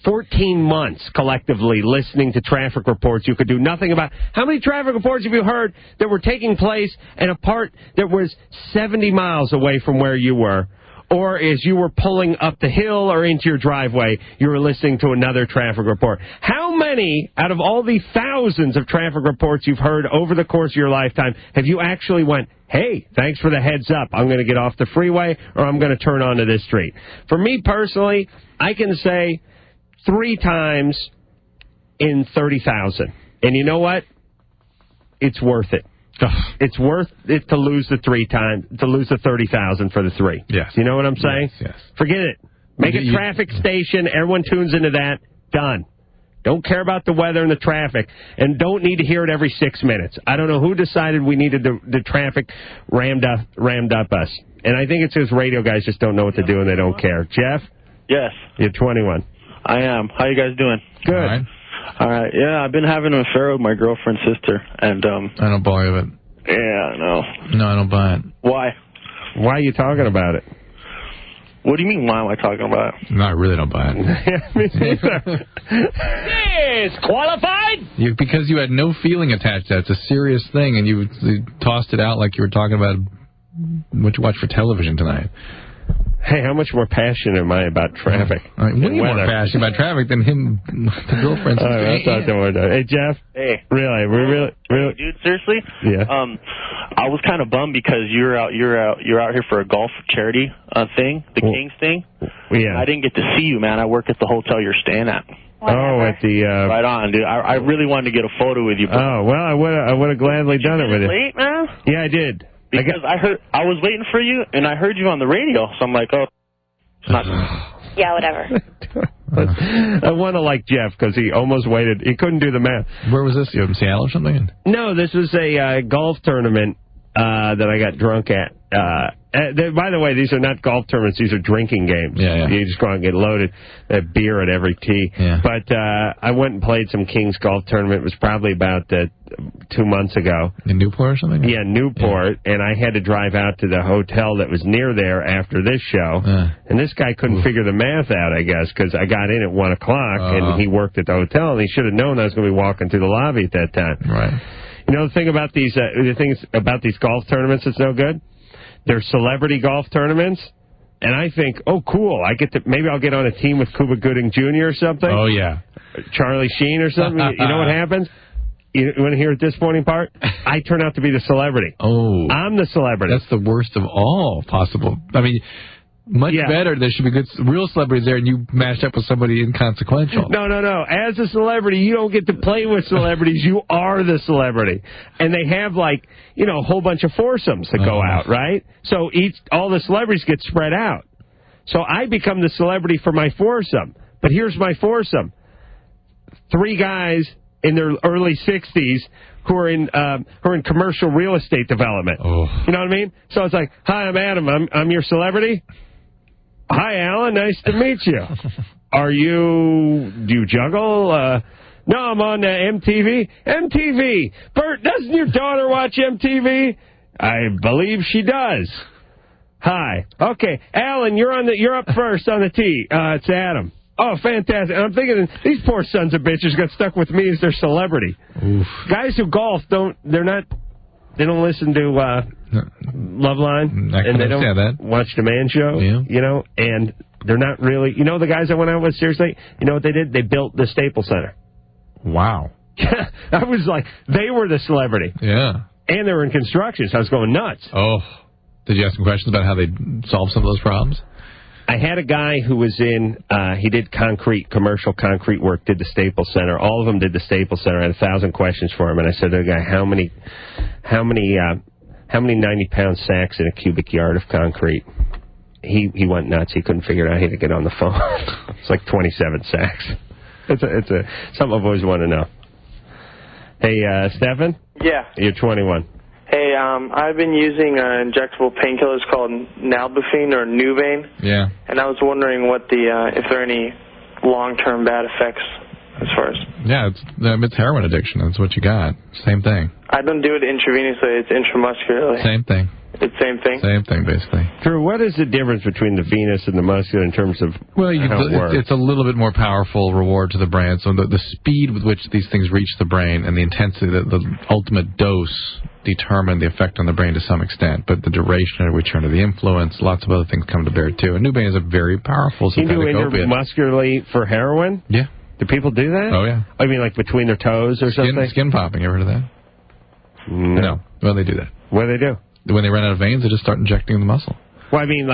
14 months collectively listening to traffic reports you could do nothing about. How many traffic reports have you heard that were taking place in a part that was 70 miles away from where you were? Or as you were pulling up the hill or into your driveway, you were listening to another traffic report. How many out of all the thousands of traffic reports you've heard over the course of your lifetime have you actually went, hey, thanks for the heads up, I'm going to get off the freeway or I'm going to turn onto this street? For me personally, I can say 3 times in 30,000. And you know what? It's worth it. It's worth it to lose the 30,000 for the 3. Yes. You know what I'm saying? Yes. Forget it. Make a traffic station. Everyone tunes into that. Done. Don't care about the weather and the traffic. And don't need to hear it every 6 minutes. I don't know who decided we needed the traffic rammed up us. And I think it's because radio guys just don't know what to do and they don't care. Jeff? Yes. You're 21. I am. How you guys doing? Good. All right. Yeah, I've been having an affair with my girlfriend's sister, and I don't buy it. Yeah, no. No, I don't buy it. Why? Why are you talking about it? What do you mean, why am I talking about it? No, I really don't buy it. Me neither. Disqualified? Because you had no feeling attached to that. It's a serious thing, and you tossed it out like you were talking about what you watch for television tonight. Hey, how much more passionate am I about traffic? Way more passionate about traffic than him, the girlfriend's. Hey, Jeff. Hey. Really? Really? Dude, seriously? Yeah. I was kind of bummed because you're out here for a golf charity thing, the Kings thing. Yeah. I didn't get to see you, man. I work at the hotel you're staying at. Oh, at the... Right on, dude. I really wanted to get a photo with you. Oh, well, I would have gladly done it with you. Late, man? Yeah, I did. Because I was waiting for you, and I heard you on the radio, so I'm like, oh, it's not... Yeah, whatever. I want to like Jeff because he almost waited. He couldn't do the math. Where was this? You in Seattle or something? No, this was a golf tournament that I got drunk at. By the way, these are not golf tournaments. These are drinking games. Yeah. You just go out and get loaded. Beer at every tee. Yeah. But I went and played some Kings golf tournament. It was probably about 2 months ago. In Newport or something? Yeah, Newport. Yeah. And I had to drive out to the hotel that was near there after this show. And this guy couldn't figure the math out, I guess, because I got in at 1 o'clock and he worked at the hotel, and he should have known I was going to be walking through the lobby at that time. Right. You know the thing about these golf tournaments that's no good? They're celebrity golf tournaments, and I think, oh, cool, maybe I'll get on a team with Cuba Gooding Jr. or something. Oh, yeah. Charlie Sheen or something. You know what happens? You want to hear a disappointing part? I turn out to be the celebrity. Oh. I'm the celebrity. That's the worst of all possible. I mean... Much better. There should be good real celebrities there, and you matched up with somebody inconsequential. No. As a celebrity, you don't get to play with celebrities. You are the celebrity. And they have, a whole bunch of foursomes that go out, right? So all the celebrities get spread out. So I become the celebrity for my foursome. But here's my foursome. 3 guys in their early 60s who are in commercial real estate development. Oh. You know what I mean? So it's like, hi, I'm Adam. I'm your celebrity. Hi, Alan. Nice to meet you. Do you juggle? No, I'm on MTV. MTV. Bert, doesn't your daughter watch MTV? I believe she does. Hi. Okay, Alan, you're up first on the tee. It's Adam. Oh, fantastic. And I'm thinking, these poor sons of bitches got stuck with me as their celebrity. Oof. Guys who golf they don't listen to Loveline, and they don't watch the Man Show, and they're not really, the guys I went out with, seriously, you know what they did? They built the Staples Center. Wow. I was like, they were the celebrity. Yeah. And they were in construction, so I was going nuts. Oh. Did you ask some questions about how they solved some of those problems? I had a guy who was he did commercial concrete work, did the Staples Center. All of them did the Staples Center. I had 1,000 questions for him, and I said to the guy, how many 90-pound sacks in a cubic yard of concrete? He went nuts. He couldn't figure it out. He had to get on the phone. It's like 27 sacks. It's something I've always wanted to know. Hey, Stefan? Yeah. You're 21. Hey, I've been using injectable painkillers called Nalbuphine or Nuvain. Yeah. And I was wondering if there are any long-term bad effects as far as... Yeah, it's heroin addiction. That's what you got. Same thing. I don't do it intravenously. It's intramuscularly. Same thing. It's same thing? Same thing, basically. Drew, what is the difference between the venous and the muscular in terms of how it works? It's a little bit more powerful reward to the brain. So the speed with which these things reach the brain and the intensity, the ultimate dose determine the effect on the brain to some extent. But the duration at which you're under the influence, lots of other things come to bear, too. And Nuvain is a very powerful synthetic opiate. Can you do intramuscularly for heroin? Yeah. Do people do that? Oh, yeah. I mean, like between their toes or something? Skin popping. You ever heard of that? No. Well, they do that. What do they do? When they run out of veins, they just start injecting the muscle. Well, I mean,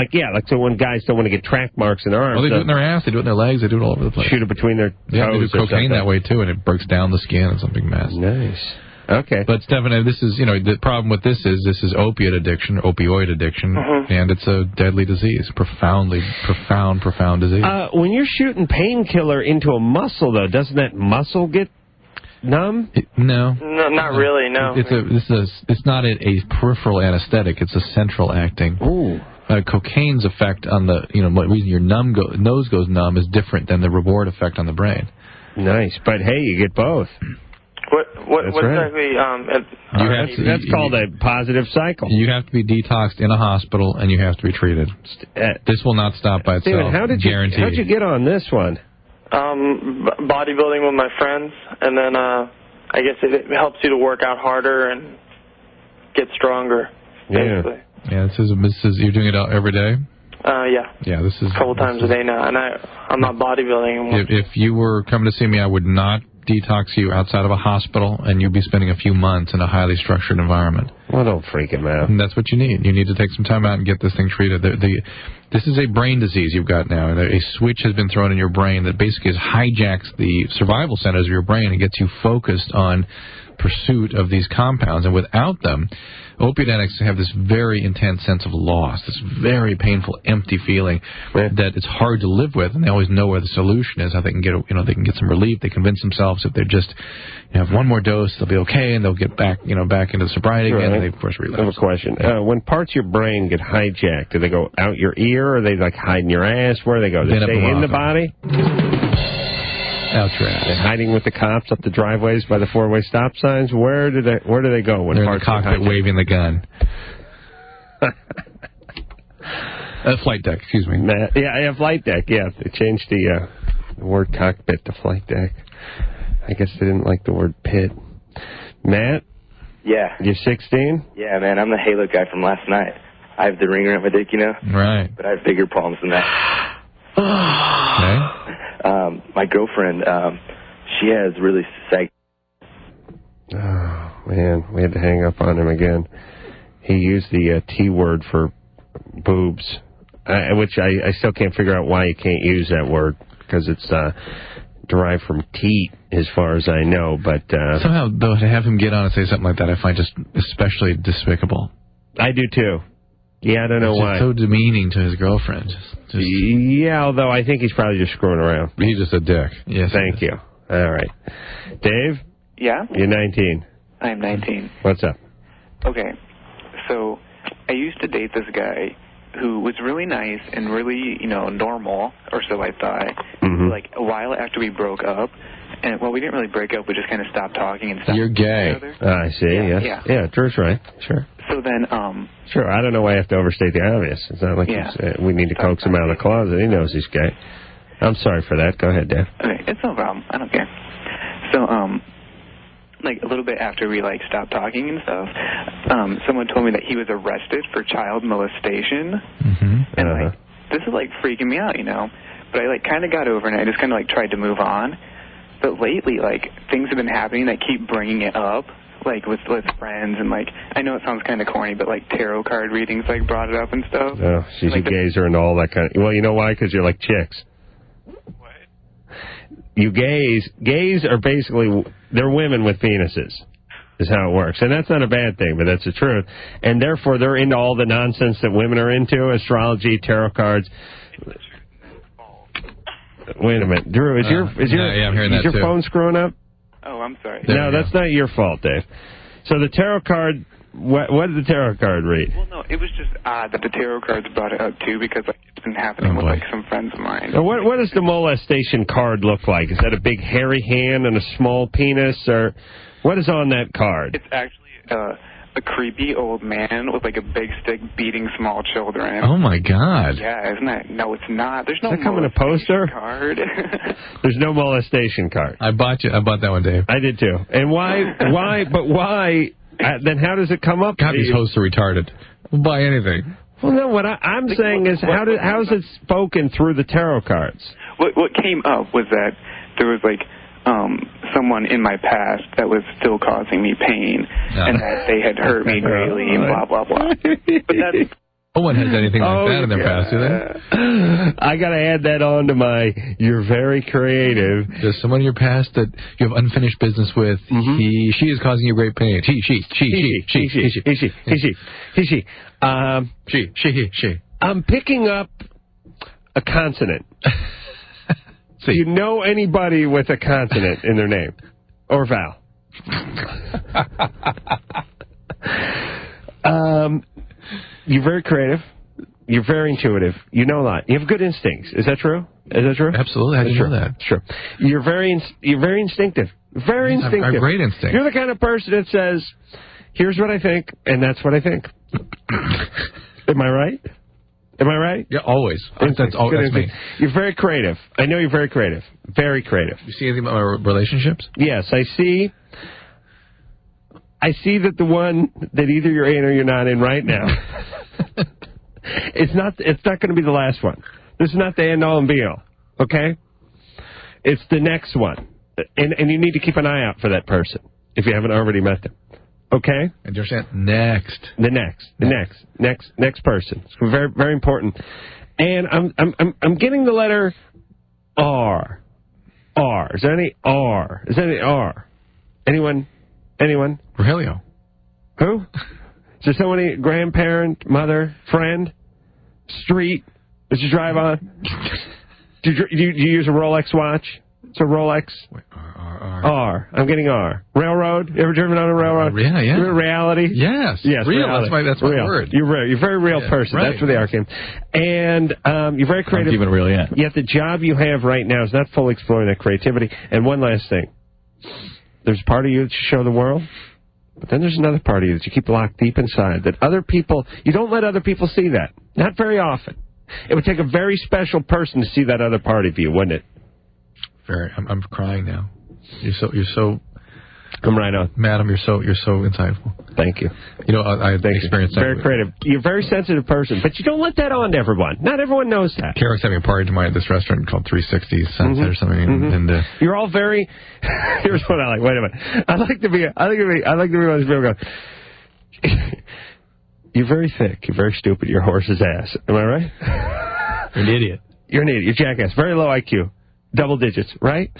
so when guys don't want to get track marks in their arms. Well, they do it in their ass, they do it in their legs, they do it all over the place. Shoot it between their toes. Yeah, they do cocaine that way, too, and it breaks down the skin. It's a big mess. Nice. Okay. But, Stefan, this is, the problem with this is opioid addiction, and it's a deadly disease. Profound disease. When you're shooting painkiller into a muscle, though, doesn't that muscle get numb? No, not really, no. It's not a peripheral anesthetic. It's a central acting cocaine's effect on the, what reason your nose goes numb is different than the reward effect on the brain. Nice, but hey, you get both. What right. exactly? That's called a positive cycle. You have to be detoxed in a hospital, and you have to be treated. This will not stop by itself. Steven, how'd you get on this one? Bodybuilding with my friends, and then I guess it helps you to work out harder and get stronger. Basically. Yeah. This is you're doing it every day. Yeah, this is a couple times a day now, and I'm not bodybuilding. If you were coming to see me, I would not detox you outside of a hospital, and you'd be spending a few months in a highly structured environment. Well, don't freak him out. And that's what you need. You need to take some time out and get this thing treated. This is a brain disease you've got now. A switch has been thrown in your brain that basically hijacks the survival centers of your brain and gets you focused on pursuit of these compounds. And without them, opiate addicts have this very intense sense of loss, this very painful, empty feeling that it's hard to live with, and they always know where the solution is, how they can get, they can get some relief. They convince themselves if they're just have one more dose, they'll be okay, and they'll get back, back into sobriety again. And they, of course, relapse. I have a question. When parts of your brain get hijacked, do they go out your ear, or are they like hide in your ass? Where do they go? Do they stay in the body? Out your ass. They're hiding with the cops up the driveways by the four-way stop signs. Where do they go when they're parts in the cockpit waving the gun? Flight deck, excuse me. Flight deck. Yeah, they changed the word cockpit to flight deck. I guess they didn't like the word pit. Matt? Yeah. You're 16? Yeah, man, I'm the Halo guy from last night. I have the ring around my dick, Right. But I have bigger problems than that. Okay. My girlfriend, she has really psych. Oh, man, we had to hang up on him again. He used the T word for boobs, which I still can't figure out why you can't use that word, because it's derived from teat, as far as I know. But somehow, though, to have him get on and say something like that, I find just especially despicable. I do, too. Yeah, I don't know why. It's so demeaning to his girlfriend. Yeah, although I think he's probably just screwing around. He's just a dick. Yes. Thank you. All right. Dave? Yeah? You're 19. I'm 19. What's up? Okay. So, I used to date this guy who was really nice and really, normal, or so I thought. Mm-hmm. Like, a while after we broke up, and, we didn't really break up, we just kind of stopped talking and stopped. You're gay. I see, yes. Yeah, Drew's right. Sure. So then, Sure, I don't know why I have to overstate the obvious. It's not like we need to coax him out of the closet. He knows he's gay. I'm sorry for that. Go ahead, Dave. Okay, it's no problem. I don't care. So, a little bit after we, stopped talking and stuff, someone told me that he was arrested for child molestation. Mm-hmm. And, this is, freaking me out, But I, kind of got over it, and I just kind of, tried to move on. But lately, things have been happening that keep bringing it up, with friends, and, I know it sounds kind of corny, but, tarot card readings, brought it up and stuff. Oh, you gays are into all that kind of... Well, you know why? Because you're like chicks. What? You gays are basically... They're women with penises, is how it works. And that's not a bad thing, but that's the truth. And therefore, they're into all the nonsense that women are into, astrology, tarot cards... Wait a minute, Drew. Is your phone screwing up? Oh, I'm sorry. No, that's not your fault, Dave. So the tarot card. What did the tarot card read? Well, no, it was just odd that the tarot cards brought it up too, because it's been happening with some friends of mine. Now, what does the molestation card look like? Is that a big hairy hand and a small penis, or what is on that card? It's actually a creepy old man with a big stick beating small children. Oh my God! Yeah, isn't that? No, it's not. There's no. Does that come in a poster? Card. There's no molestation card. I bought that one, Dave. I did too. And why? But why? Then how does it come up? God, these hosts are retarded. We'll buy anything. Well, no. What I'm saying is, how is it spoken through the tarot cards? What came up was that there was someone in my past that was still causing me pain, and that they had hurt me greatly, and blah, blah, blah. But that's... No one has anything like that in their past, do they? I got to add that on to my, you're very creative. There's someone in your past that you have unfinished business with. Mm-hmm. She is causing you great pain. She. I'm picking up a consonant. Do you know anybody with a consonant in their name? Or vowel? You're very creative. You're very intuitive. You know a lot. You have good instincts. Is that true? Absolutely. How do you know that? It's true. You're very instinctive. Very instinctive. I have great instinct. You're the kind of person that says, here's what I think, and that's what I think. Am I right? Am I right? Yeah, always. That's me. You're very creative. I know you're very creative. Very creative. You see anything about my relationships? Yes, I see that the one that either you're in or you're not in right now, it's not going to be the last one. This is not the end-all and be-all, okay? It's the next one. And you need to keep an eye out for that person if you haven't already met them. Okay? And you're saying next. The next person. It's very, very important. And I'm getting the letter R. R. Is there any R? Is there any R? Anyone? Rogelio. Who? Is there somebody, grandparent, mother, friend, street that you drive on? Do you use a Rolex watch? It's a Rolex. R. I'm getting R. Railroad. You ever driven on a railroad? Yeah. Reality. Yes. Real. Reality. That's my real. word. You're real. You're a very real person. Right. That's where the R came. And you're very creative. I'm not even real yet. Yet the job you have right now is not fully exploring that creativity. And one last thing. There's a part of you that you show the world, but then there's another part of you that you keep locked deep inside. That other people, you don't let other people see that. Not very often. It would take a very special person to see that other part of you, wouldn't it? I'm crying now. You're so. Come right on, madam. You're so insightful. Thank you. You know, I experienced that. Very creative. You're a very sensitive person, but you don't let that on to everyone. Not everyone knows that. Karen's having a party tomorrow at this restaurant called 360 Sunset or something, and you're all very. Here's what I like. Wait a minute. I like to be one of those people go. You're very thick. You're very stupid. You're a horse's ass. Am I right? You're an idiot. You're an idiot. You're a jackass. Very low IQ. Double digits, right?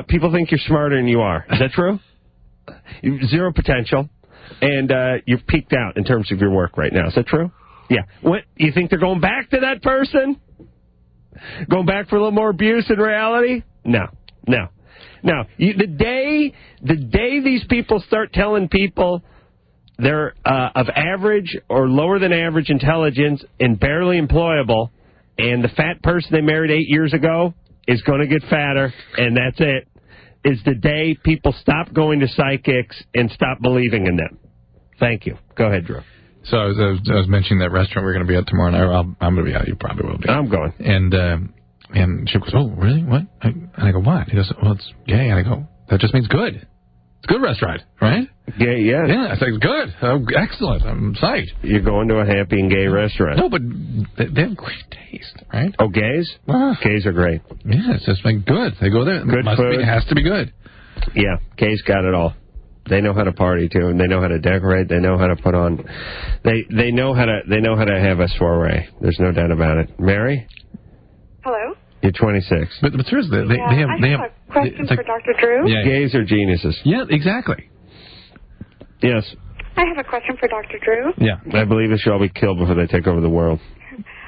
People think you're smarter than you are. Is that true? Zero potential, and you're peaked out in terms of your work right now. Is that true? Yeah. What, you think they're going back to that person? Going back for a little more abuse in reality? No. The day these people start telling people they're of average or lower than average intelligence and barely employable, and the fat person they married 8 years ago is going to get fatter, and that's it, is the day people stop going to psychics and stop believing in them. Thank you. Go ahead, Drew. So I was mentioning that restaurant we're going to be at tomorrow night. I'm going to be out. You probably will be. I'm going. And she goes, oh, really? What? And I go, what? He goes, well, it's gay. And I go, that just means good. It's a good restaurant, right? Gay, yeah. Yeah, I say it's good. Oh, excellent. I'm psyched. You're going to a happy and gay restaurant. No, but they have great taste, right? Oh, gays? Gays are great. Yeah, it's just like good. They go there. Good food. It has to be good. Yeah, gays got it all. They know how to party too, and they know how to decorate. They know how to put on. They know how to have a soiree. There's no doubt about it. Mary? Hello. You're 26. But seriously, they have a question for Dr. Drew. Yeah. Gays are geniuses. Yeah, exactly. Yes. I have a question for Dr. Drew. Yeah, I believe they should all be killed before they take over the world.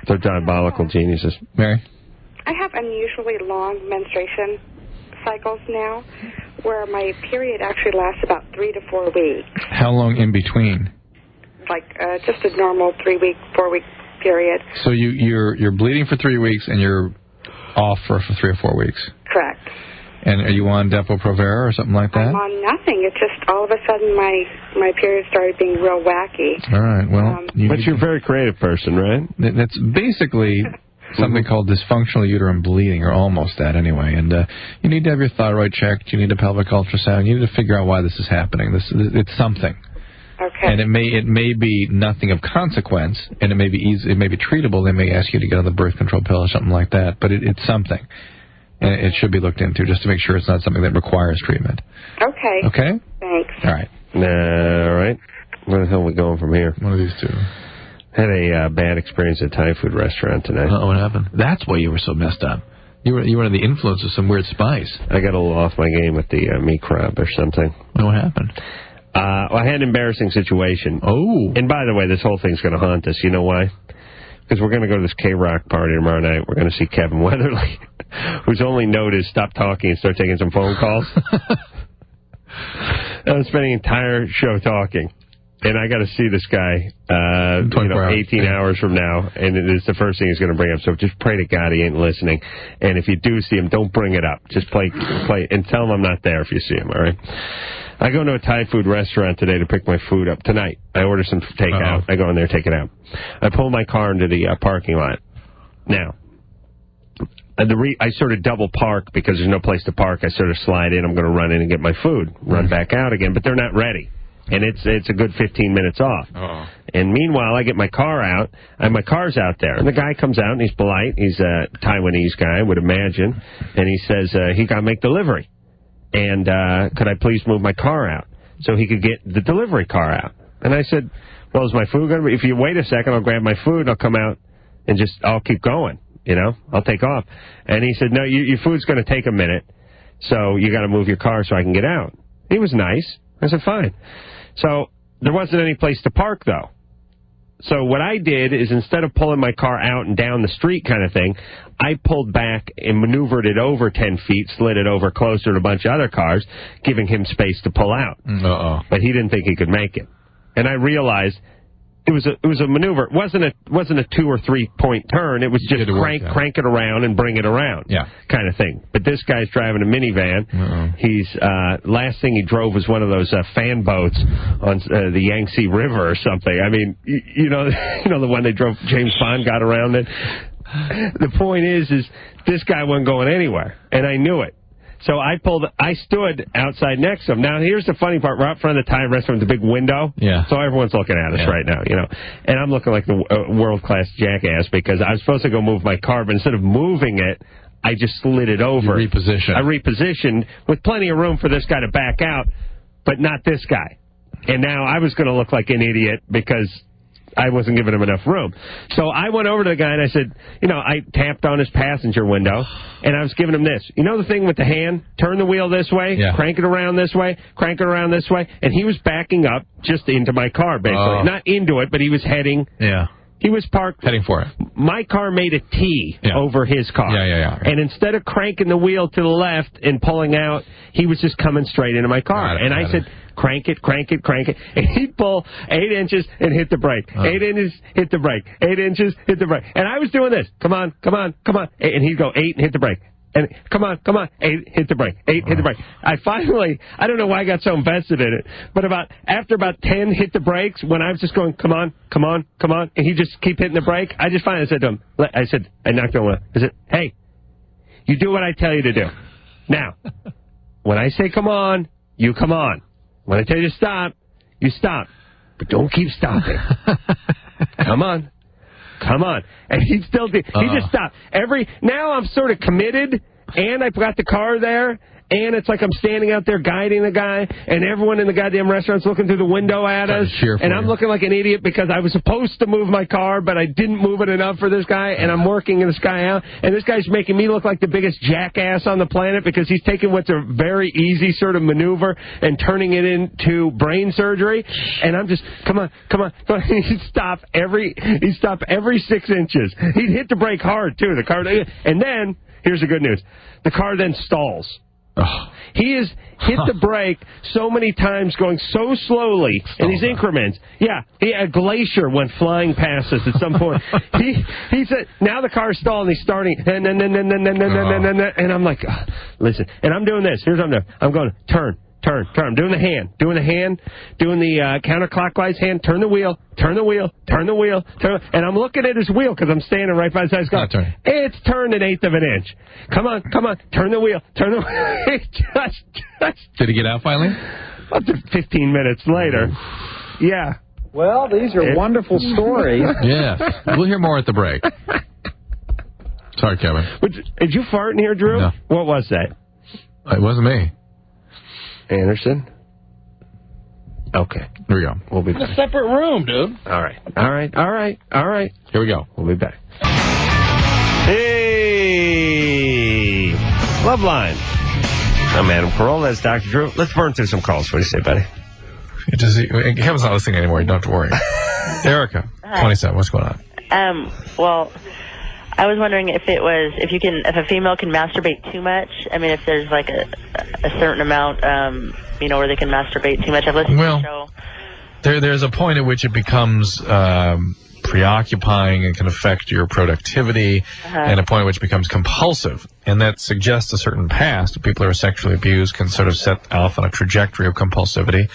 They're diabolical geniuses. Mary? I have unusually long menstruation cycles now, where my period actually lasts about 3 to 4 weeks. How long in between? Like just a normal 3-week, 4-week period. So you're bleeding for 3 weeks and you're off for 3 or 4 weeks. Correct. And are you on Depo-Provera or something like that? I'm on nothing. It's just all of a sudden my period started being real wacky. All right. Well, but you're a very creative person, right? That's basically something called dysfunctional uterine bleeding, or almost that anyway. And you need to have your thyroid checked. You need a pelvic ultrasound. You need to figure out why this is happening. It's something. Okay. And it may be nothing of consequence, and it may be easy. It may be treatable. They may ask you to get on the birth control pill or something like that. But it's something, and it should be looked into just to make sure it's not something that requires treatment. Okay. Okay. Thanks. All right. All right. Where the hell are we going from here? One of these two. Had a bad experience at a Thai food restaurant tonight. What happened? That's why you were so messed up. You were under the influence of some weird spice. I got a little off my game with the meat crab or something. What happened? I had an embarrassing situation. Oh. And by the way, this whole thing's going to haunt us. You know why? Because we're going to go to this K-Rock party tomorrow night. We're going to see Kevin Weatherly, whose only note is stop talking and start taking some phone calls. I'm spending the entire show talking. And I got to see this guy 18 hours from now, and it's the first thing he's going to bring up. So just pray to God he ain't listening. And if you do see him, don't bring it up. Just play, and tell him I'm not there if you see him, all right? I go to a Thai food restaurant today to pick my food up. Tonight, I order some takeout. I go in there, take it out. I pull my car into the parking lot. Now, I sort of double park because there's no place to park. I sort of slide in. I'm going to run in and get my food, run back out again, but they're not ready. And it's a good 15 minutes off. And meanwhile, I get my car out, and my car's out there. And the guy comes out, and he's polite. He's a Taiwanese guy, I would imagine. And he says he got to make delivery. And could I please move my car out so he could get the delivery car out? And I said, well, is my food going to be... If you wait a second, I'll grab my food, and I'll come out, and I'll keep going. I'll take off. And he said, no, your food's going to take a minute, so you got to move your car so I can get out. He was nice. I said, fine. So there wasn't any place to park, though. So what I did is instead of pulling my car out and down the street kind of thing, I pulled back and maneuvered it over 10 feet, slid it over closer to a bunch of other cars, giving him space to pull out. But he didn't think he could make it. And I realized it was a maneuver. It wasn't a 2 or 3 point turn. It was just crank it around and bring it around, kind of thing. But this guy's driving a minivan. He's last thing he drove was one of those fan boats on the Yangtze River or something. I mean, you know the one they drove. James Bond got around it. The point is this guy wasn't going anywhere, and I knew it. So I stood outside next to him. Now, here's the funny part. We're out front of the Thai restaurant with the big window. So everyone's looking at us right now, And I'm looking like the world-class jackass because I was supposed to go move my car, but instead of moving it, I just slid it over. You repositioned. I repositioned with plenty of room for this guy to back out, but not this guy. And now I was going to look like an idiot because I wasn't giving him enough room. So I went over to the guy and I said, I tapped on his passenger window and I was giving him this. You know the thing with the hand? Turn the wheel this way, crank it around this way, crank it around this way. And he was backing up just into my car, basically. Not into it, but he was heading. He was parked. Heading for it. My car made a T over his car. And instead of cranking the wheel to the left and pulling out, he was just coming straight into my car. And I said, crank it. And he'd pull 8 inches and hit the brake. 8 inches, hit the brake. 8 inches, hit the brake. And I was doing this. Come on. And he'd go 8 and hit the brake. And come on, 8, hit the brake, 8, hit the brake. I don't know why I got so invested in it, but after about 10 hit the brakes, when I was just going, come on, and he just keep hitting the brake, I just finally said to him, I knocked on one. I said, hey, you do what I tell you to do. Now, when I say come on, you come on. When I tell you to stop, you stop. But don't keep stopping. Come on. And he just stopped. Now I'm sort of committed, and I've got the car there, and it's like I'm standing out there guiding the guy, and everyone in the goddamn restaurant's looking through the window at us, and I'm looking like an idiot because I was supposed to move my car, but I didn't move it enough for this guy, and I'm working this guy out, and this guy's making me look like the biggest jackass on the planet because he's taking what's a very easy sort of maneuver and turning it into brain surgery, and I'm just, come on. He'd stop every 6 inches. He'd hit the brake hard, too, the car, and then, here's the good news, the car then stalls. He has hit the brake so many times, going so slowly in these increments. A glacier went flying past us at some point. He said, now the car's stalled and he's starting, and I'm like, listen, and I'm doing this. Here's what I'm doing. I'm going, turn. I'm doing the hand, doing the counterclockwise hand, turn the wheel, and I'm looking at his wheel because I'm standing right by his side. It's turned 1/8 of an inch. Come on, turn the wheel. Did he get out finally? Up to 15 minutes later. Yeah. Well, these are wonderful stories. Yes. We'll hear more at the break. Sorry, Kevin. Did you fart in here, Drew? No. What was that? It wasn't me. Anderson? Okay. Here we go. We'll be back. In a separate room, dude. All right. Here we go. We'll be back. Hey! Loveline. I'm Adam Carolla. That's Dr. Drew. Let's burn through some calls. What do you say, buddy? Kevin's not listening anymore. You don't have to worry. Erica, 27. What's going on? Well, I was wondering if a female can masturbate too much. I mean, if there's like a certain amount, where they can masturbate too much. I've listened to the show There's a point at which it becomes preoccupying and can affect your productivity, and a point at which it becomes compulsive. And that suggests a certain past. People who are sexually abused can sort of set off on a trajectory of compulsivity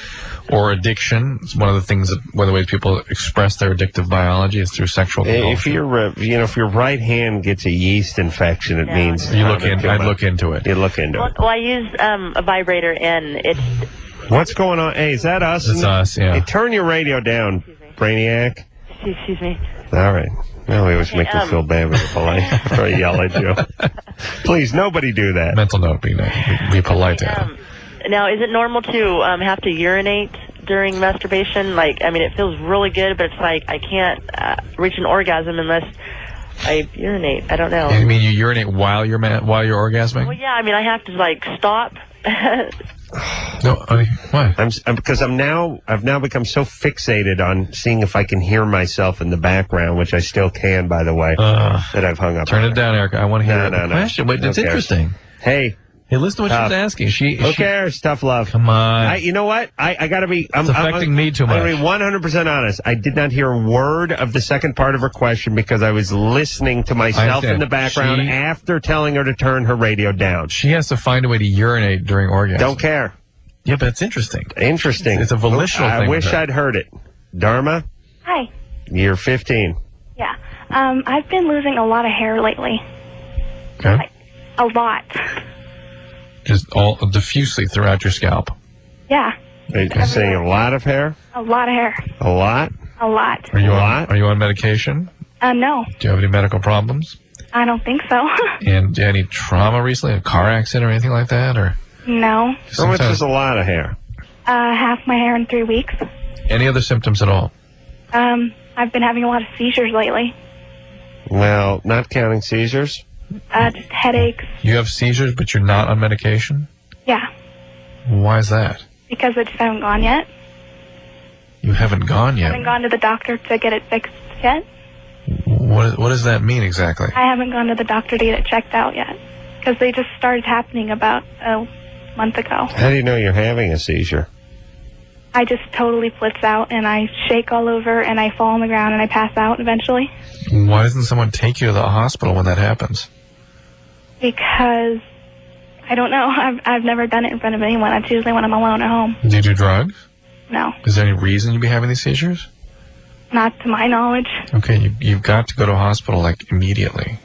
or addiction. It's one of the things that, one of the ways people express their addictive biology is through sexual compulsion. If your right hand gets a yeast infection, it means I'd look into it. You look into it. Well, I use a vibrator, and it's... What's going on? Hey, is that us? It's us, yeah. Hey, turn your radio down, Brainiac. Excuse me. All right. Well, we always make you feel bad when you're polite or yell at you. Please, nobody do that. Mental note, be polite to him. Now, is it normal to have to urinate during masturbation? Like, I mean, it feels really good, but it's like I can't reach an orgasm unless I urinate. I don't know. You mean you urinate while you're orgasming? Well, yeah. I mean, I have to like stop. No, why? Because I've now become so fixated on seeing if I can hear myself in the background, which I still can, by the way, that I've hung up. Turn it down, Erica. I want to hear the question. Wait, it's interesting. Hey, listen to what she's asking. Who cares? Tough love. Come on. You know what? I got to be... It's affecting me too much. I'm going to be 100% honest. I did not hear a word of the second part of her question because I was listening to myself in the background after telling her to turn her radio down. She has to find a way to urinate during orgasm. Don't care. Yeah, but it's interesting. Interesting. It's a volitional thing. I wish I'd heard it. Dharma? Hi. You're 15. Yeah. I've been losing a lot of hair lately. Okay. Like, a lot. Just all diffusely throughout your scalp. Yeah. Are you saying a lot of hair? A lot of hair. A lot? A lot. Are you on medication? No. Do you have any medical problems? I don't think so. And any trauma recently? A car accident or anything like that? Or no. How much is a lot of hair? Half my hair in 3 weeks. Any other symptoms at all? I've been having a lot of seizures lately. Well, not counting seizures? Just headaches. You have seizures, but you're not on medication? Yeah. Why is that? Because I just haven't gone yet. You haven't gone yet? I haven't gone to the doctor to get it fixed yet. What does that mean exactly? I haven't gone to the doctor to get it checked out yet. Because they just started happening about a month ago. How do you know you're having a seizure? I just totally flits out, and I shake all over, and I fall on the ground, and I pass out eventually. Why doesn't someone take you to the hospital when that happens? Because, I don't know. I've never done it in front of anyone. It's usually when I'm alone at home. Do you do drugs? No. Is there any reason you'd be having these seizures? Not to my knowledge. Okay, you've got to go to a hospital, like, immediately.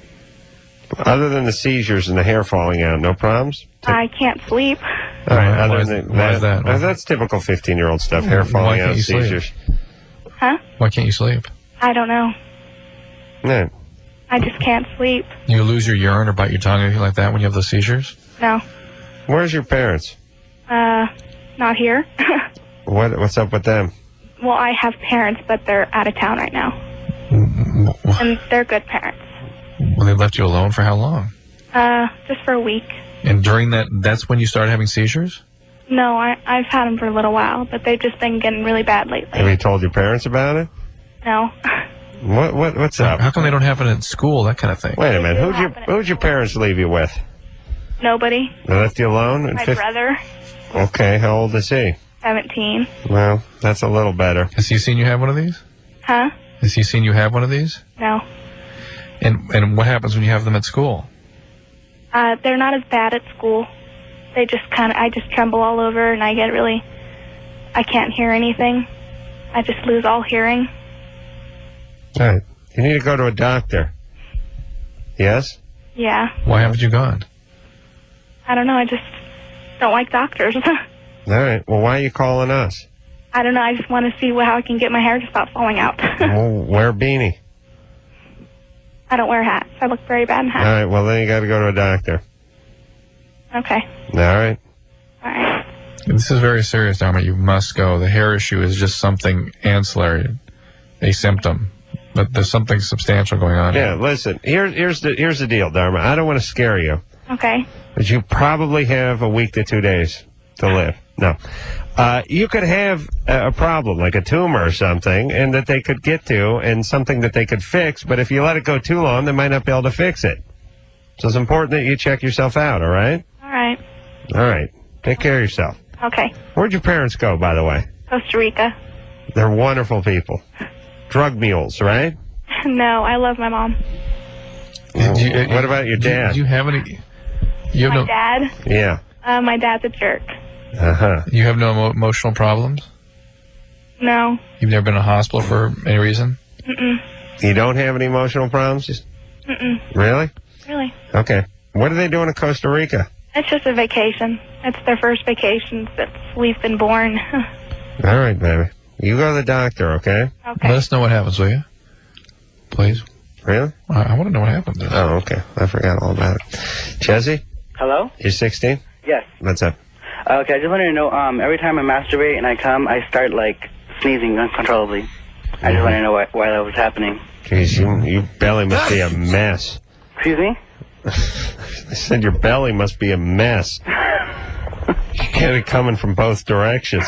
Other than the seizures and the hair falling out, no problems? I can't sleep. All right, why is that? That's typical 15-year-old stuff, hair falling out, seizures. Huh? Why can't you sleep? I don't know. No. I just can't sleep. You lose your urine or bite your tongue or anything like that when you have the seizures? No. Where's your parents? Not here. What's up with them? Well, I have parents, but they're out of town right now. And they're good parents. Well, they left you alone for how long? Just for a week. And during that's when you started having seizures? No, I've had them for a little while, but they've just been getting really bad lately. Have you told your parents about it? No. What's up? How come they don't have it at school, that kind of thing? Wait a minute. Who'd your parents leave you with? Nobody. They left you alone? My brother. Okay, how old is he? 17. Well, that's a little better. Has he seen you have one of these? Huh? Has he seen you have one of these? No. And what happens when you have them at school? They're not as bad at school. They just I just tremble all over, and I can't hear anything. I just lose all hearing. All right. You need to go to a doctor. Yes? Yeah. Why haven't you gone? I don't know. I just don't like doctors. All right. Well, why are you calling us? I don't know. I just want to see how I can get my hair to stop falling out. Well, wear a beanie. I don't wear hats. I look very bad in hats. All right. Well, then you got to go to a doctor. Okay. All right. All right. This is very serious, Dharma. You must go. The hair issue is just something ancillary, a symptom. But there's something substantial going on here. Yeah, listen. Here's the deal, Dharma. I don't want to scare you. Okay. But you probably have a week to 2 days to live. No. You could have a problem, like a tumor or something, and that they could get to, and something that they could fix, but if you let it go too long, they might not be able to fix it. So it's important that you check yourself out, all right? All right. All right. Take care of yourself. Okay. Where'd your parents go, by the way? Costa Rica. They're wonderful people. Drug mules, right? No, I love my mom. What about your dad? Do you have any? You have My dad? Yeah. My dad's a jerk. Uh-huh. You have no emotional problems? No. You've never been in a hospital for any reason? Mm-mm. You don't have any emotional problems? Mm-mm. Really? Really? Okay. What are they doing in Costa Rica? It's just a vacation. It's their first vacation since we've been born. All right, baby. You go to the doctor, okay? Okay. Let us know what happens, will you? Please. Really? I want to know what happened. Oh, okay. I forgot all about it. Jesse? Hello? You're 16? Yes. What's up? Okay, I just wanted to know, every time I masturbate and I come, I start, like, sneezing uncontrollably. I just wanted to know why that was happening. Jeez, your belly must be a mess. Excuse me? I said your belly must be a mess. You get it coming from both directions.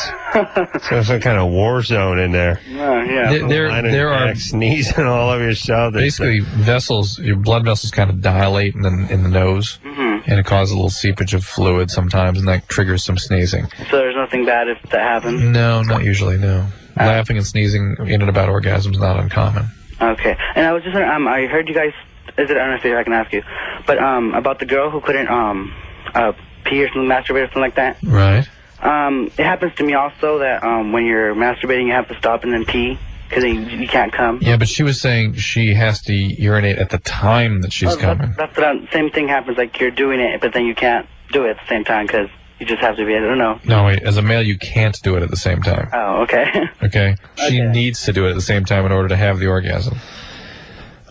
So some kind of war zone in there. Yeah. There are sneezing all over yourself. Basically, vessels, your blood vessels kind of dilate in the nose, and it causes a little seepage of fluid sometimes, and that triggers some sneezing. So there's nothing bad if that happens? No, not usually, no. Laughing and sneezing in and about orgasms is not uncommon. Okay. And I was just wondering, I heard you guys, I don't know if I can ask you, but about the girl who couldn't pee or something, masturbate or something like that. Right. It happens to me also that when you're masturbating, you have to stop and then pee because you can't come. Yeah, but she was saying she has to urinate at the time that she's coming. That's the same thing happens, like you're doing it, but then you can't do it at the same time because you just have to be, I don't know. No, wait, as a male, you can't do it at the same time. Oh, okay. Okay? She needs to do it at the same time in order to have the orgasm.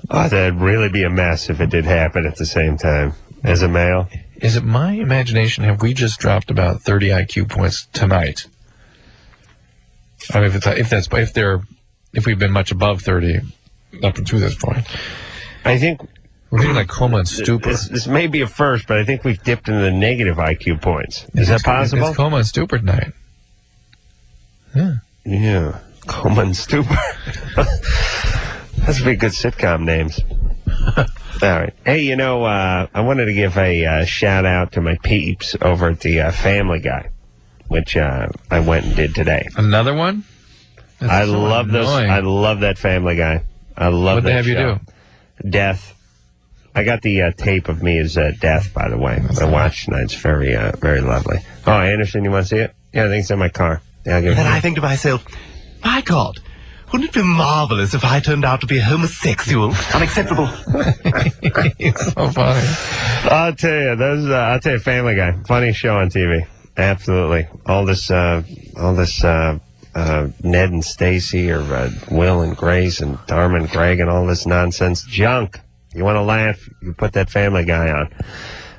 Oh, that'd really be a mess if it did happen at the same time. As a male? Is it my imagination? Have we just dropped about 30 IQ points tonight? I mean, if we've been much above 30 up to this point. I think we're getting like coma and stupor. This may be a first, but I think we've dipped into the negative IQ points. Is that possible? It's coma and stupor tonight. Yeah. Yeah. Coma and stupor. That's pretty good sitcom names. All right. Hey, you know, I wanted to give a shout-out to my peeps over at the Family Guy, which I went and did today. Another one? I love this. I love that Family Guy. I love what that they have show. You do? Death. I got the tape of me as Death, by the way. I watched tonight. It's very, very lovely. Oh, Anderson, you want to see it? Yeah, I think it's in my car. Yeah, I'll give it to you. I think to myself, my God, wouldn't it be marvelous if I turned out to be homosexual? Unacceptable. It's so funny. I'll tell you, Family Guy, funny show on TV. Absolutely. All this Ned and Stacy, or Will and Grace and Dharma and Greg and all this nonsense junk. You want to laugh? You put that Family Guy on.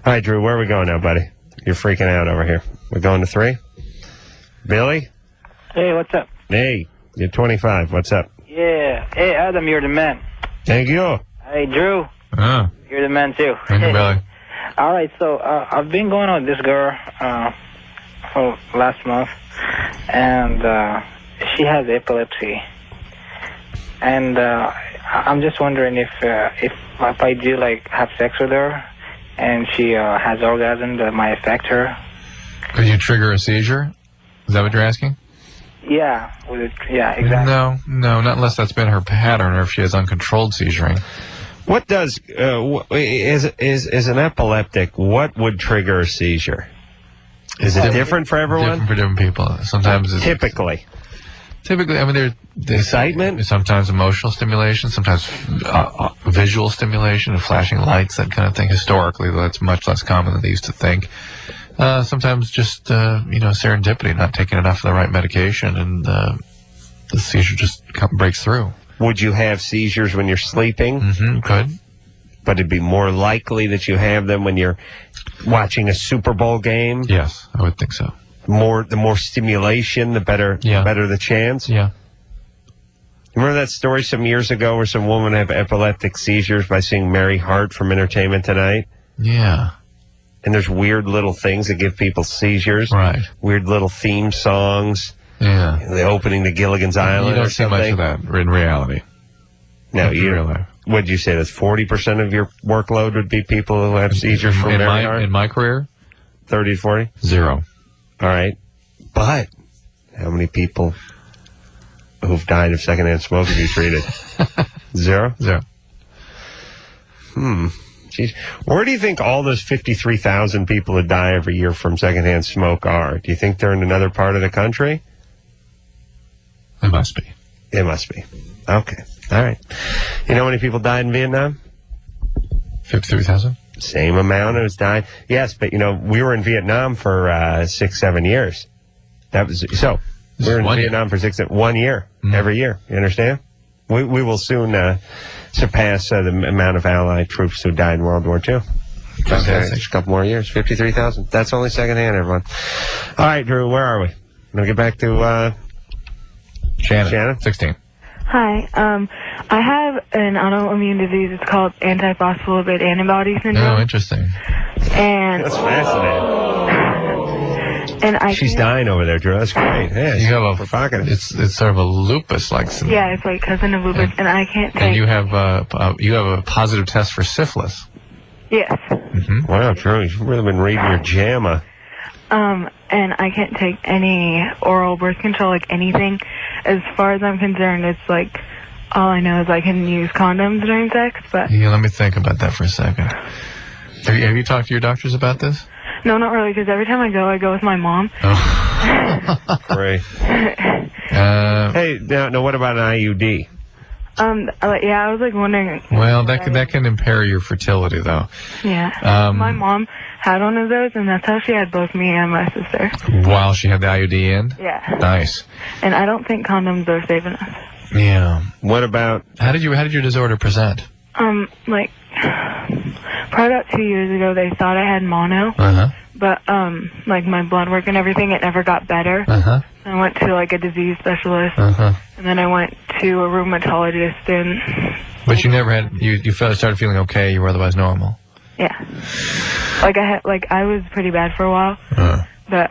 All right, Drew, where are we going now, buddy? You're freaking out over here. We're going to 3? Billy? Hey, what's up? Hey, you're 25. What's up? Yeah. Hey, Adam, you're the man. Thank you. Hey, Drew. You're the man, too. Thank you, Billy. All right, so I've been going on with this girl for last month, and she has epilepsy. And I'm just wondering if I do, like, have sex with her and she has orgasm that might affect her. Could you trigger a seizure? Is that what you're asking? Yeah, yeah, exactly. No, not unless that's been her pattern or if she has uncontrolled seizuring. What does, is an epileptic, what would trigger a seizure? Is it different for everyone? Different for different people. Sometimes it's... Typically, I mean, there's excitement? Sometimes emotional stimulation, sometimes visual stimulation, flashing lights, that kind of thing. Historically, though, that's much less common than they used to think. Sometimes just, serendipity, not taking enough of the right medication, and the seizure just breaks through. Would you have seizures when you're sleeping? Mm-hmm, could. But it'd be more likely that you have them when you're watching a Super Bowl game? Yes, I would think so. The more stimulation, the better the chance? Yeah. Remember that story some years ago where some woman had epileptic seizures by seeing Mary Hart from Entertainment Tonight? Yeah. And there's weird little things that give people seizures. Right. Weird little theme songs. Yeah. The opening to Gilligan's Island. You don't see much of that in reality. No, what'd you say? That's 40% of your workload would be people who have seizures from Mary Hart? In my career? 30 to 40? 0. All right. But how many people who've died of secondhand smoke have you treated? Zero? Zero. Jeez. Where do you think all those 53,000 people that die every year from secondhand smoke are? Do you think they're in another part of the country? It must be. It must be. Okay. All right. You know how many people died in Vietnam? 53,000? Same amount as died. Yes, but, we were in Vietnam for 6-7 years. That was so. We were in Vietnam for 1 year, every year. You understand? We will soon surpass the amount of Allied troops who died in World War II. Just a couple more years. 53,000. That's only secondhand, everyone. All right, Drew, where are we? I'm going to get back to Shannon. 16. Hi. I have an autoimmune disease. It's called antiphospholipid antibody syndrome. Oh, interesting. And that's fascinating. And she's dying over there, Drew. That's great. Yeah, you have provocative. It's sort of a lupus-like syndrome. Yeah, it's like cousin of lupus, and I can't take. And you have a positive test for syphilis. Yes. Mm-hmm. Wow, Drew, you've really been reading your JAMA. And I can't take any oral birth control, like anything. As far as I'm concerned, it's like all I know is I can use condoms during sex, but... Yeah, let me think about that for a second. Have you talked to your doctors about this? No, not really, because every time I go with my mom. Oh. Great. Hey, now what about an IUD? Yeah, I was like wondering... Well, that can impair your fertility, though. Yeah. My mom had one of those, and that's how she had both me and my sister. While she had the IUD in? Yeah. Nice. And I don't think condoms are safe enough. Yeah. What about... How did your disorder present? Like, probably about 2 years ago, they thought I had mono. Uh-huh. But, like, my blood work and everything, it never got better. Uh-huh. I went to, like, a disease specialist. Uh-huh. And then I went to a rheumatologist, and... But you never had... You started feeling okay, you were otherwise normal. Yeah. I was pretty bad for a while. But,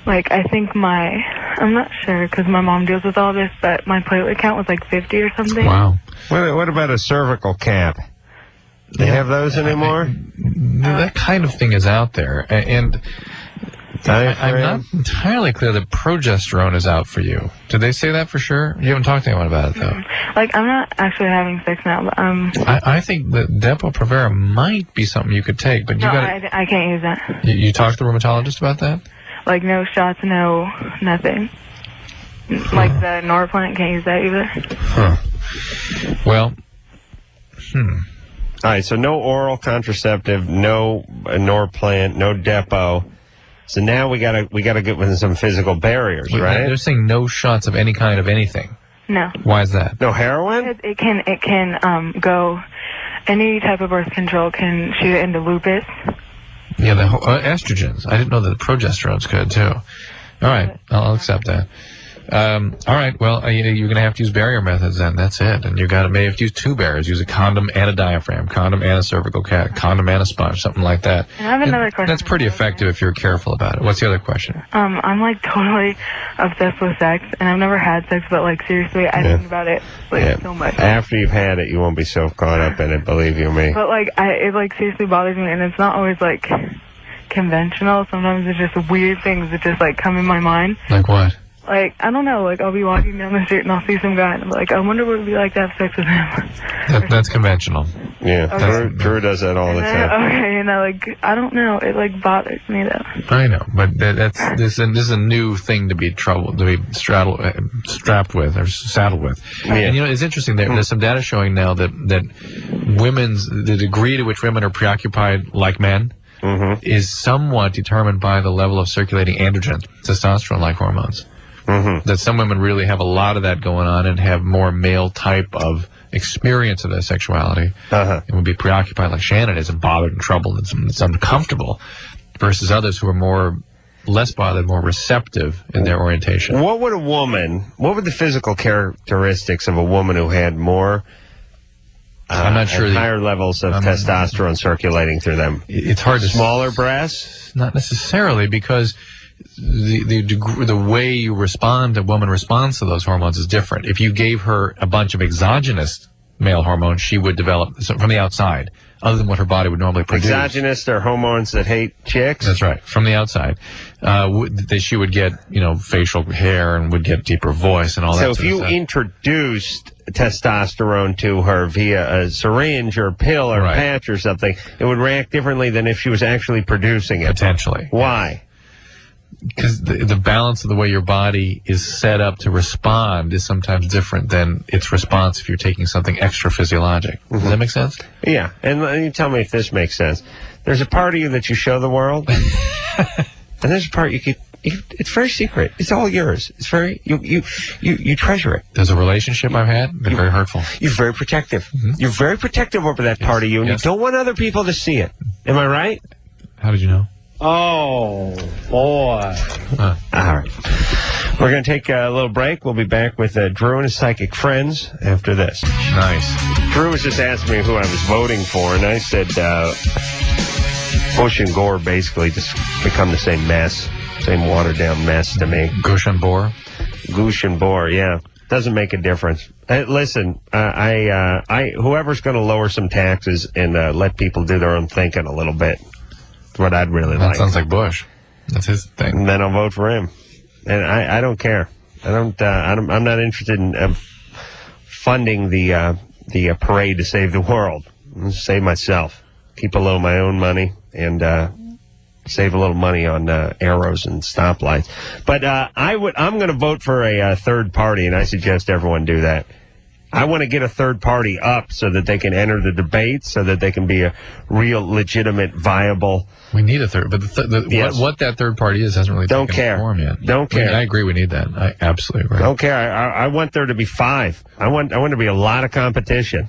like, I think I'm not sure, because my mom deals with all this, but my platelet count was, like, 50 or something. Wow. What about a cervical cap? Do they have those anymore? That kind of thing is out there, and I'm not entirely clear that progesterone is out for you. Did they say that for sure? You haven't talked to anyone about it, though. Like, I'm not actually having sex now, but I think that Depo-Provera might be something you could take, but you got. I can't use that. You talked to the rheumatologist about that? Like, no shots, no nothing. Like the Norplant, can't use that either. Huh. Well, All right, so no oral contraceptive, no Norplant, no Depo. So now we gotta get within some physical barriers, right? They're saying no shots of any kind of anything. No. Why is that? No heroin? It can go. Any type of birth control can shoot it into lupus. Yeah, the estrogens. I didn't know that the progesterone's good too. All right, I'll accept that. All right, well, you're going to have to use barrier methods then. That's it. And you may have to use two barriers. Use a condom and a diaphragm, condom and a cervical cap, condom and a sponge, something like that. And I have another question. That's pretty effective if you're careful about it. What's the other question? I'm like totally obsessed with sex, and I've never had sex, but like seriously, I think about it so much. After you've had it, you won't be so caught up in it, believe you me. But like, it like seriously bothers me, and it's not always like conventional. Sometimes it's just weird things that just like come in my mind. Like what? Like, I don't know, like, I'll be walking down the street and I'll see some guy and I'm like, I wonder what it would be like to have sex with him. That's conventional. Yeah, Okay. Drew does that all the time. Okay, and I don't know, it, like, bothers me, though. I know, but this is a new thing to be strapped with, or saddled with. Yeah. And, it's interesting, there's some data showing now that the degree to which women are preoccupied like men is somewhat determined by the level of circulating androgen, testosterone-like hormones. That some women really have a lot of that going on and have more male type of experience of their sexuality and would be preoccupied like Shannon is and bothered and troubled and it's uncomfortable, versus others who are less bothered, more receptive in their orientation. What would the physical characteristics of a woman who had more I'm not sure higher levels of testosterone circulating through them? It's hard to... Smaller breasts? Not necessarily, because the way you respond, a woman responds to those hormones is different. If you gave her a bunch of exogenous male hormones, she would develop from the outside, other than what her body would normally produce. Exogenous are hormones that hate chicks? That's right, from the outside. She would get, facial hair and would get deeper voice and all that. So if you introduced testosterone to her via a syringe or pill or patch or something, it would react differently than if she was actually producing it. Potentially. Why? Because the balance of the way your body is set up to respond is sometimes different than its response if you're taking something extra physiologic. Does that make sense? Yeah, and you tell me if this makes sense. There's a part of you that you show the world, and there's a part you keep. It's very secret. It's all yours. It's very you treasure it. There's a relationship I've had been very hurtful. You're very protective. You're very protective over that part of you, and you don't want other people to see it. Am I right? How did you know? Oh, boy. All right. We're going to take a little break. We'll be back with Drew and his psychic friends after this. Nice. Drew was just asking me who I was voting for, and I said Bush and Gore basically just become the same mess, same watered-down mess to me. Gush and Bohr? Gush and Bohr, yeah. Doesn't make a difference. Listen, whoever's going to lower some taxes and let people do their own thinking a little bit, what I'd really like. That sounds like Bush. That's his thing. And then I'll vote for him. And I don't care. I'm not interested in funding the parade to save the world. I'll save myself. Keep a little of my own money and save a little money on arrows and stoplights. But I'm going to vote for a third party, and I suggest everyone do that. I want to get a third party up so that they can enter the debate, so that they can be a real, legitimate, viable. We need a third, but what that third party is hasn't really taken form yet. Don't care. I agree. We need that. I absolutely agree. Don't care. I want there to be 5. I want to be a lot of competition.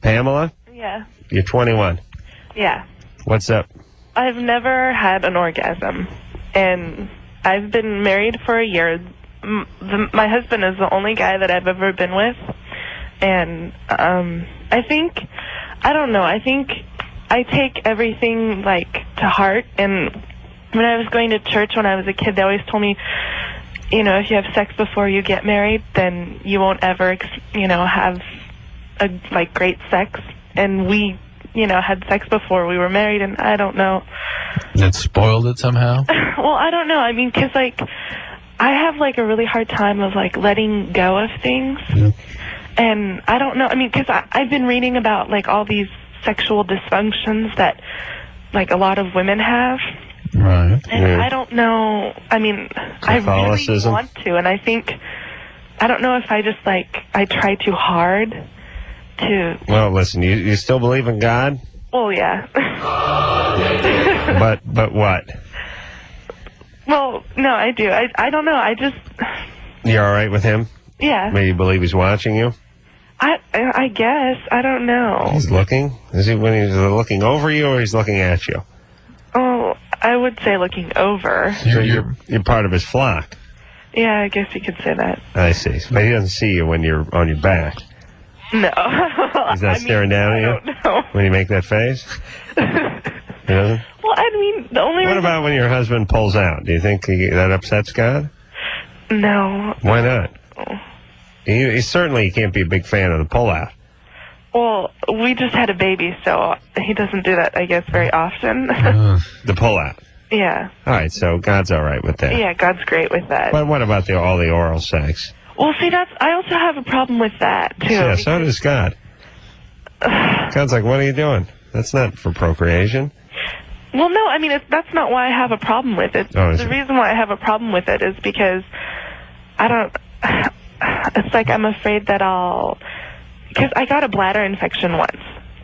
Pamela? Yeah. You're 21. Yeah. What's up? I've never had an orgasm, and I've been married for a year. My husband is the only guy that I've ever been with, and I think I take everything to heart. And when I was going to church when I was a kid, they always told me, if you have sex before you get married, then you won't ever have great sex. And we had sex before we were married, and I don't know. That spoiled it somehow? Well, I don't know. I mean, because I have a really hard time of letting go of things. Yeah. And I don't know. I mean, because I've been reading about all these sexual dysfunctions that a lot of women have. Right. And I don't know. I mean, I really want to, and I think I don't know if I just I try too hard to. Well, listen, you still believe in God? Oh yeah. But what? Well, no, I do. I don't know. I just. You're all right with him? Yeah. Maybe you believe he's watching you? I guess. I don't know. He's looking? Is he when he's looking over you or he's looking at you? Oh, I would say looking over. So you're part of his flock? Yeah, I guess you could say that. I see. But he doesn't see you when you're on your back? No. He's not staring down at you? I don't know. When you make that face? He doesn't? Well, I mean, the only What reason... about when your husband pulls out? Do you think that upsets God? No. Why not? He certainly can't be a big fan of the pullout. Well, we just had a baby, so he doesn't do that, I guess, very often. The pullout. Yeah. All right, so God's all right with that. Yeah, God's great with that. But what about all the oral sex? Well, see, I also have a problem with that, too. Yeah, so does God. God's like, what are you doing? That's not for procreation. Well, no, I mean, that's not why I have a problem with it. Oh, the reason why I have a problem with it is because it's I'm afraid that because I got a bladder infection once.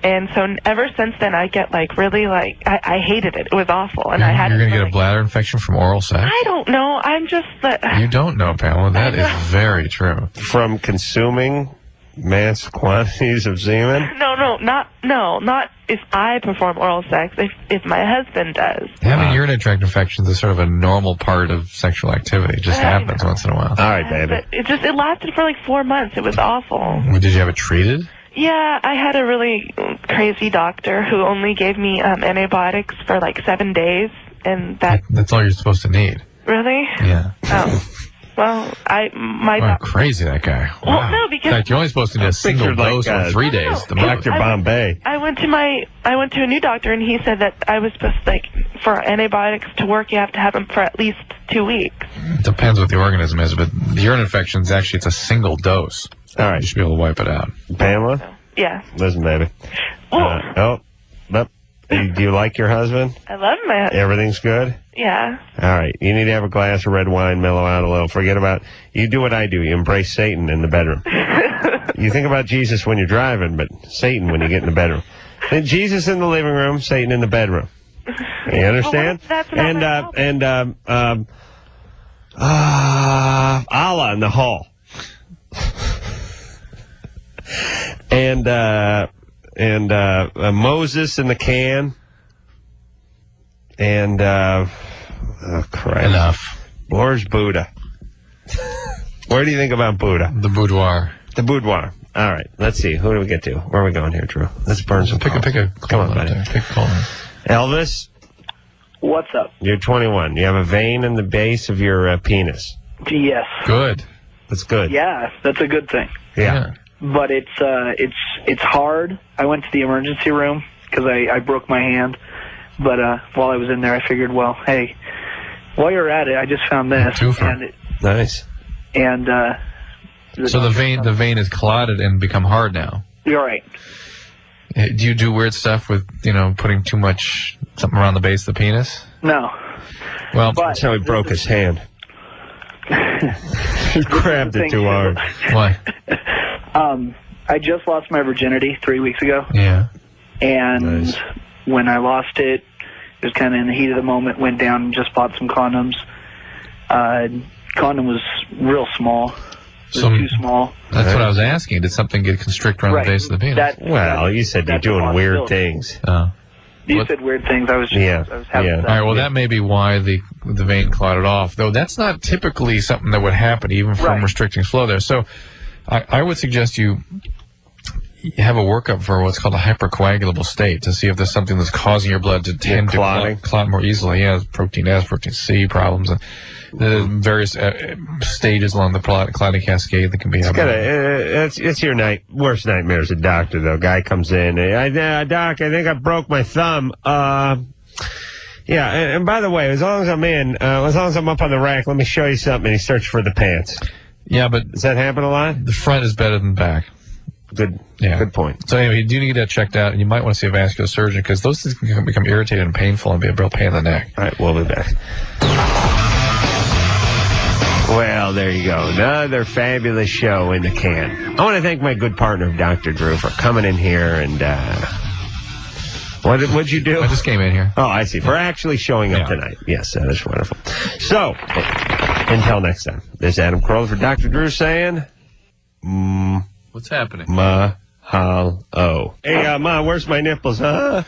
And so ever since then, I get really I hated it. It was awful. And You're going to get a bladder infection from oral sex? I don't know. I'm just You don't know, Pamela. That is very true. From consuming mass quantities of semen? Not if I perform oral sex, if my husband does. Having urinary tract infections is sort of a normal part of sexual activity. It just happens once in a while. All right, baby. But it lasted for 4 months. It was awful. Did you have it treated? Yeah, I had a really crazy doctor who only gave me antibiotics for 7 days, and that's all you're supposed to need. Really? Yeah. Oh. Well, crazy, that guy. Well, Wow. no, because In fact, you're only supposed to get a single dose for 3 days. The Dr. Bombay. I went to a new doctor, and he said that I was supposed to, for antibiotics to work, you have to have them for at least 2 weeks. Depends what the organism is, but the urine infections, actually, it's a single dose. All right. You should be able to wipe it out. Pamela? Yeah. Listen, baby. Do you like your husband? I love my husband. Everything's good? Yeah. All right. You need to have a glass of red wine, mellow out a little. Forget about... You do what I do. You embrace Satan in the bedroom. You think about Jesus when you're driving, but Satan when you get in the bedroom. Then Jesus in the living room, Satan in the bedroom. You understand? Allah in the hall. and Moses in the can. And, oh, Christ. Enough. Where's Buddha? Where do you think about Buddha? The boudoir. The boudoir. All right. Let's see. Who do we get to? Where are we going here, Drew? Let's burn some Pick a Come on, buddy. Pick a call. Elvis? What's up? You're 21. You have a vein in the base of your penis. Yes. Good. That's good. Yeah, that's a good thing. Yeah. But it's hard. I went to the emergency room because I broke my hand. But while I was in there, I figured, well, hey, while you're at it, I just found this. Nice. And so the vein is clotted and become hard now. You're right. Do you do weird stuff with, putting too much something around the base of the penis? No. Well, that's how he broke his hand. He grabbed it too hard. Why? I just lost my virginity 3 weeks ago. Yeah. And when I lost it, it was kind of in the heat of the moment, went down and just bought some condoms. Condom was real small. It was too small. That's what I was asking. Did something get constrict around the base of the penis? Well, you said you're doing weird things. You said weird things. I was having All right, well, that may be why the vein clotted off, though that's not typically something that would happen, even from restricting flow there. So I would suggest you have a workup for what's called a hypercoagulable state to see if there's something that's causing your blood to tend to clot more easily. Yeah, protein S, protein C problems, and the various stages along the clotting cascade that can be happening. It's your worst nightmare as a doctor, though. Guy comes in, Doc, I think I broke my thumb. Yeah, and by the way, as long as I'm up on the rack, let me show you something. And he searched for the pants. Yeah, but does that happen a lot? The front is better than the back. Good point. So anyway, you do need to get that checked out, and you might want to see a vascular surgeon because those things can become irritated and painful and be a real pain in the neck. All right, we'll be back. Well, there you go. Another fabulous show in the can. I want to thank my good partner, Dr. Drew, for coming in here and... What'd you do? I just came in here. Oh, I see. For actually showing up tonight. Yes, that is wonderful. So, until next time, this is Adam Carolla for Dr. Drew saying... What's happening? Mahalo. Hey, Ma, where's my nipples, huh?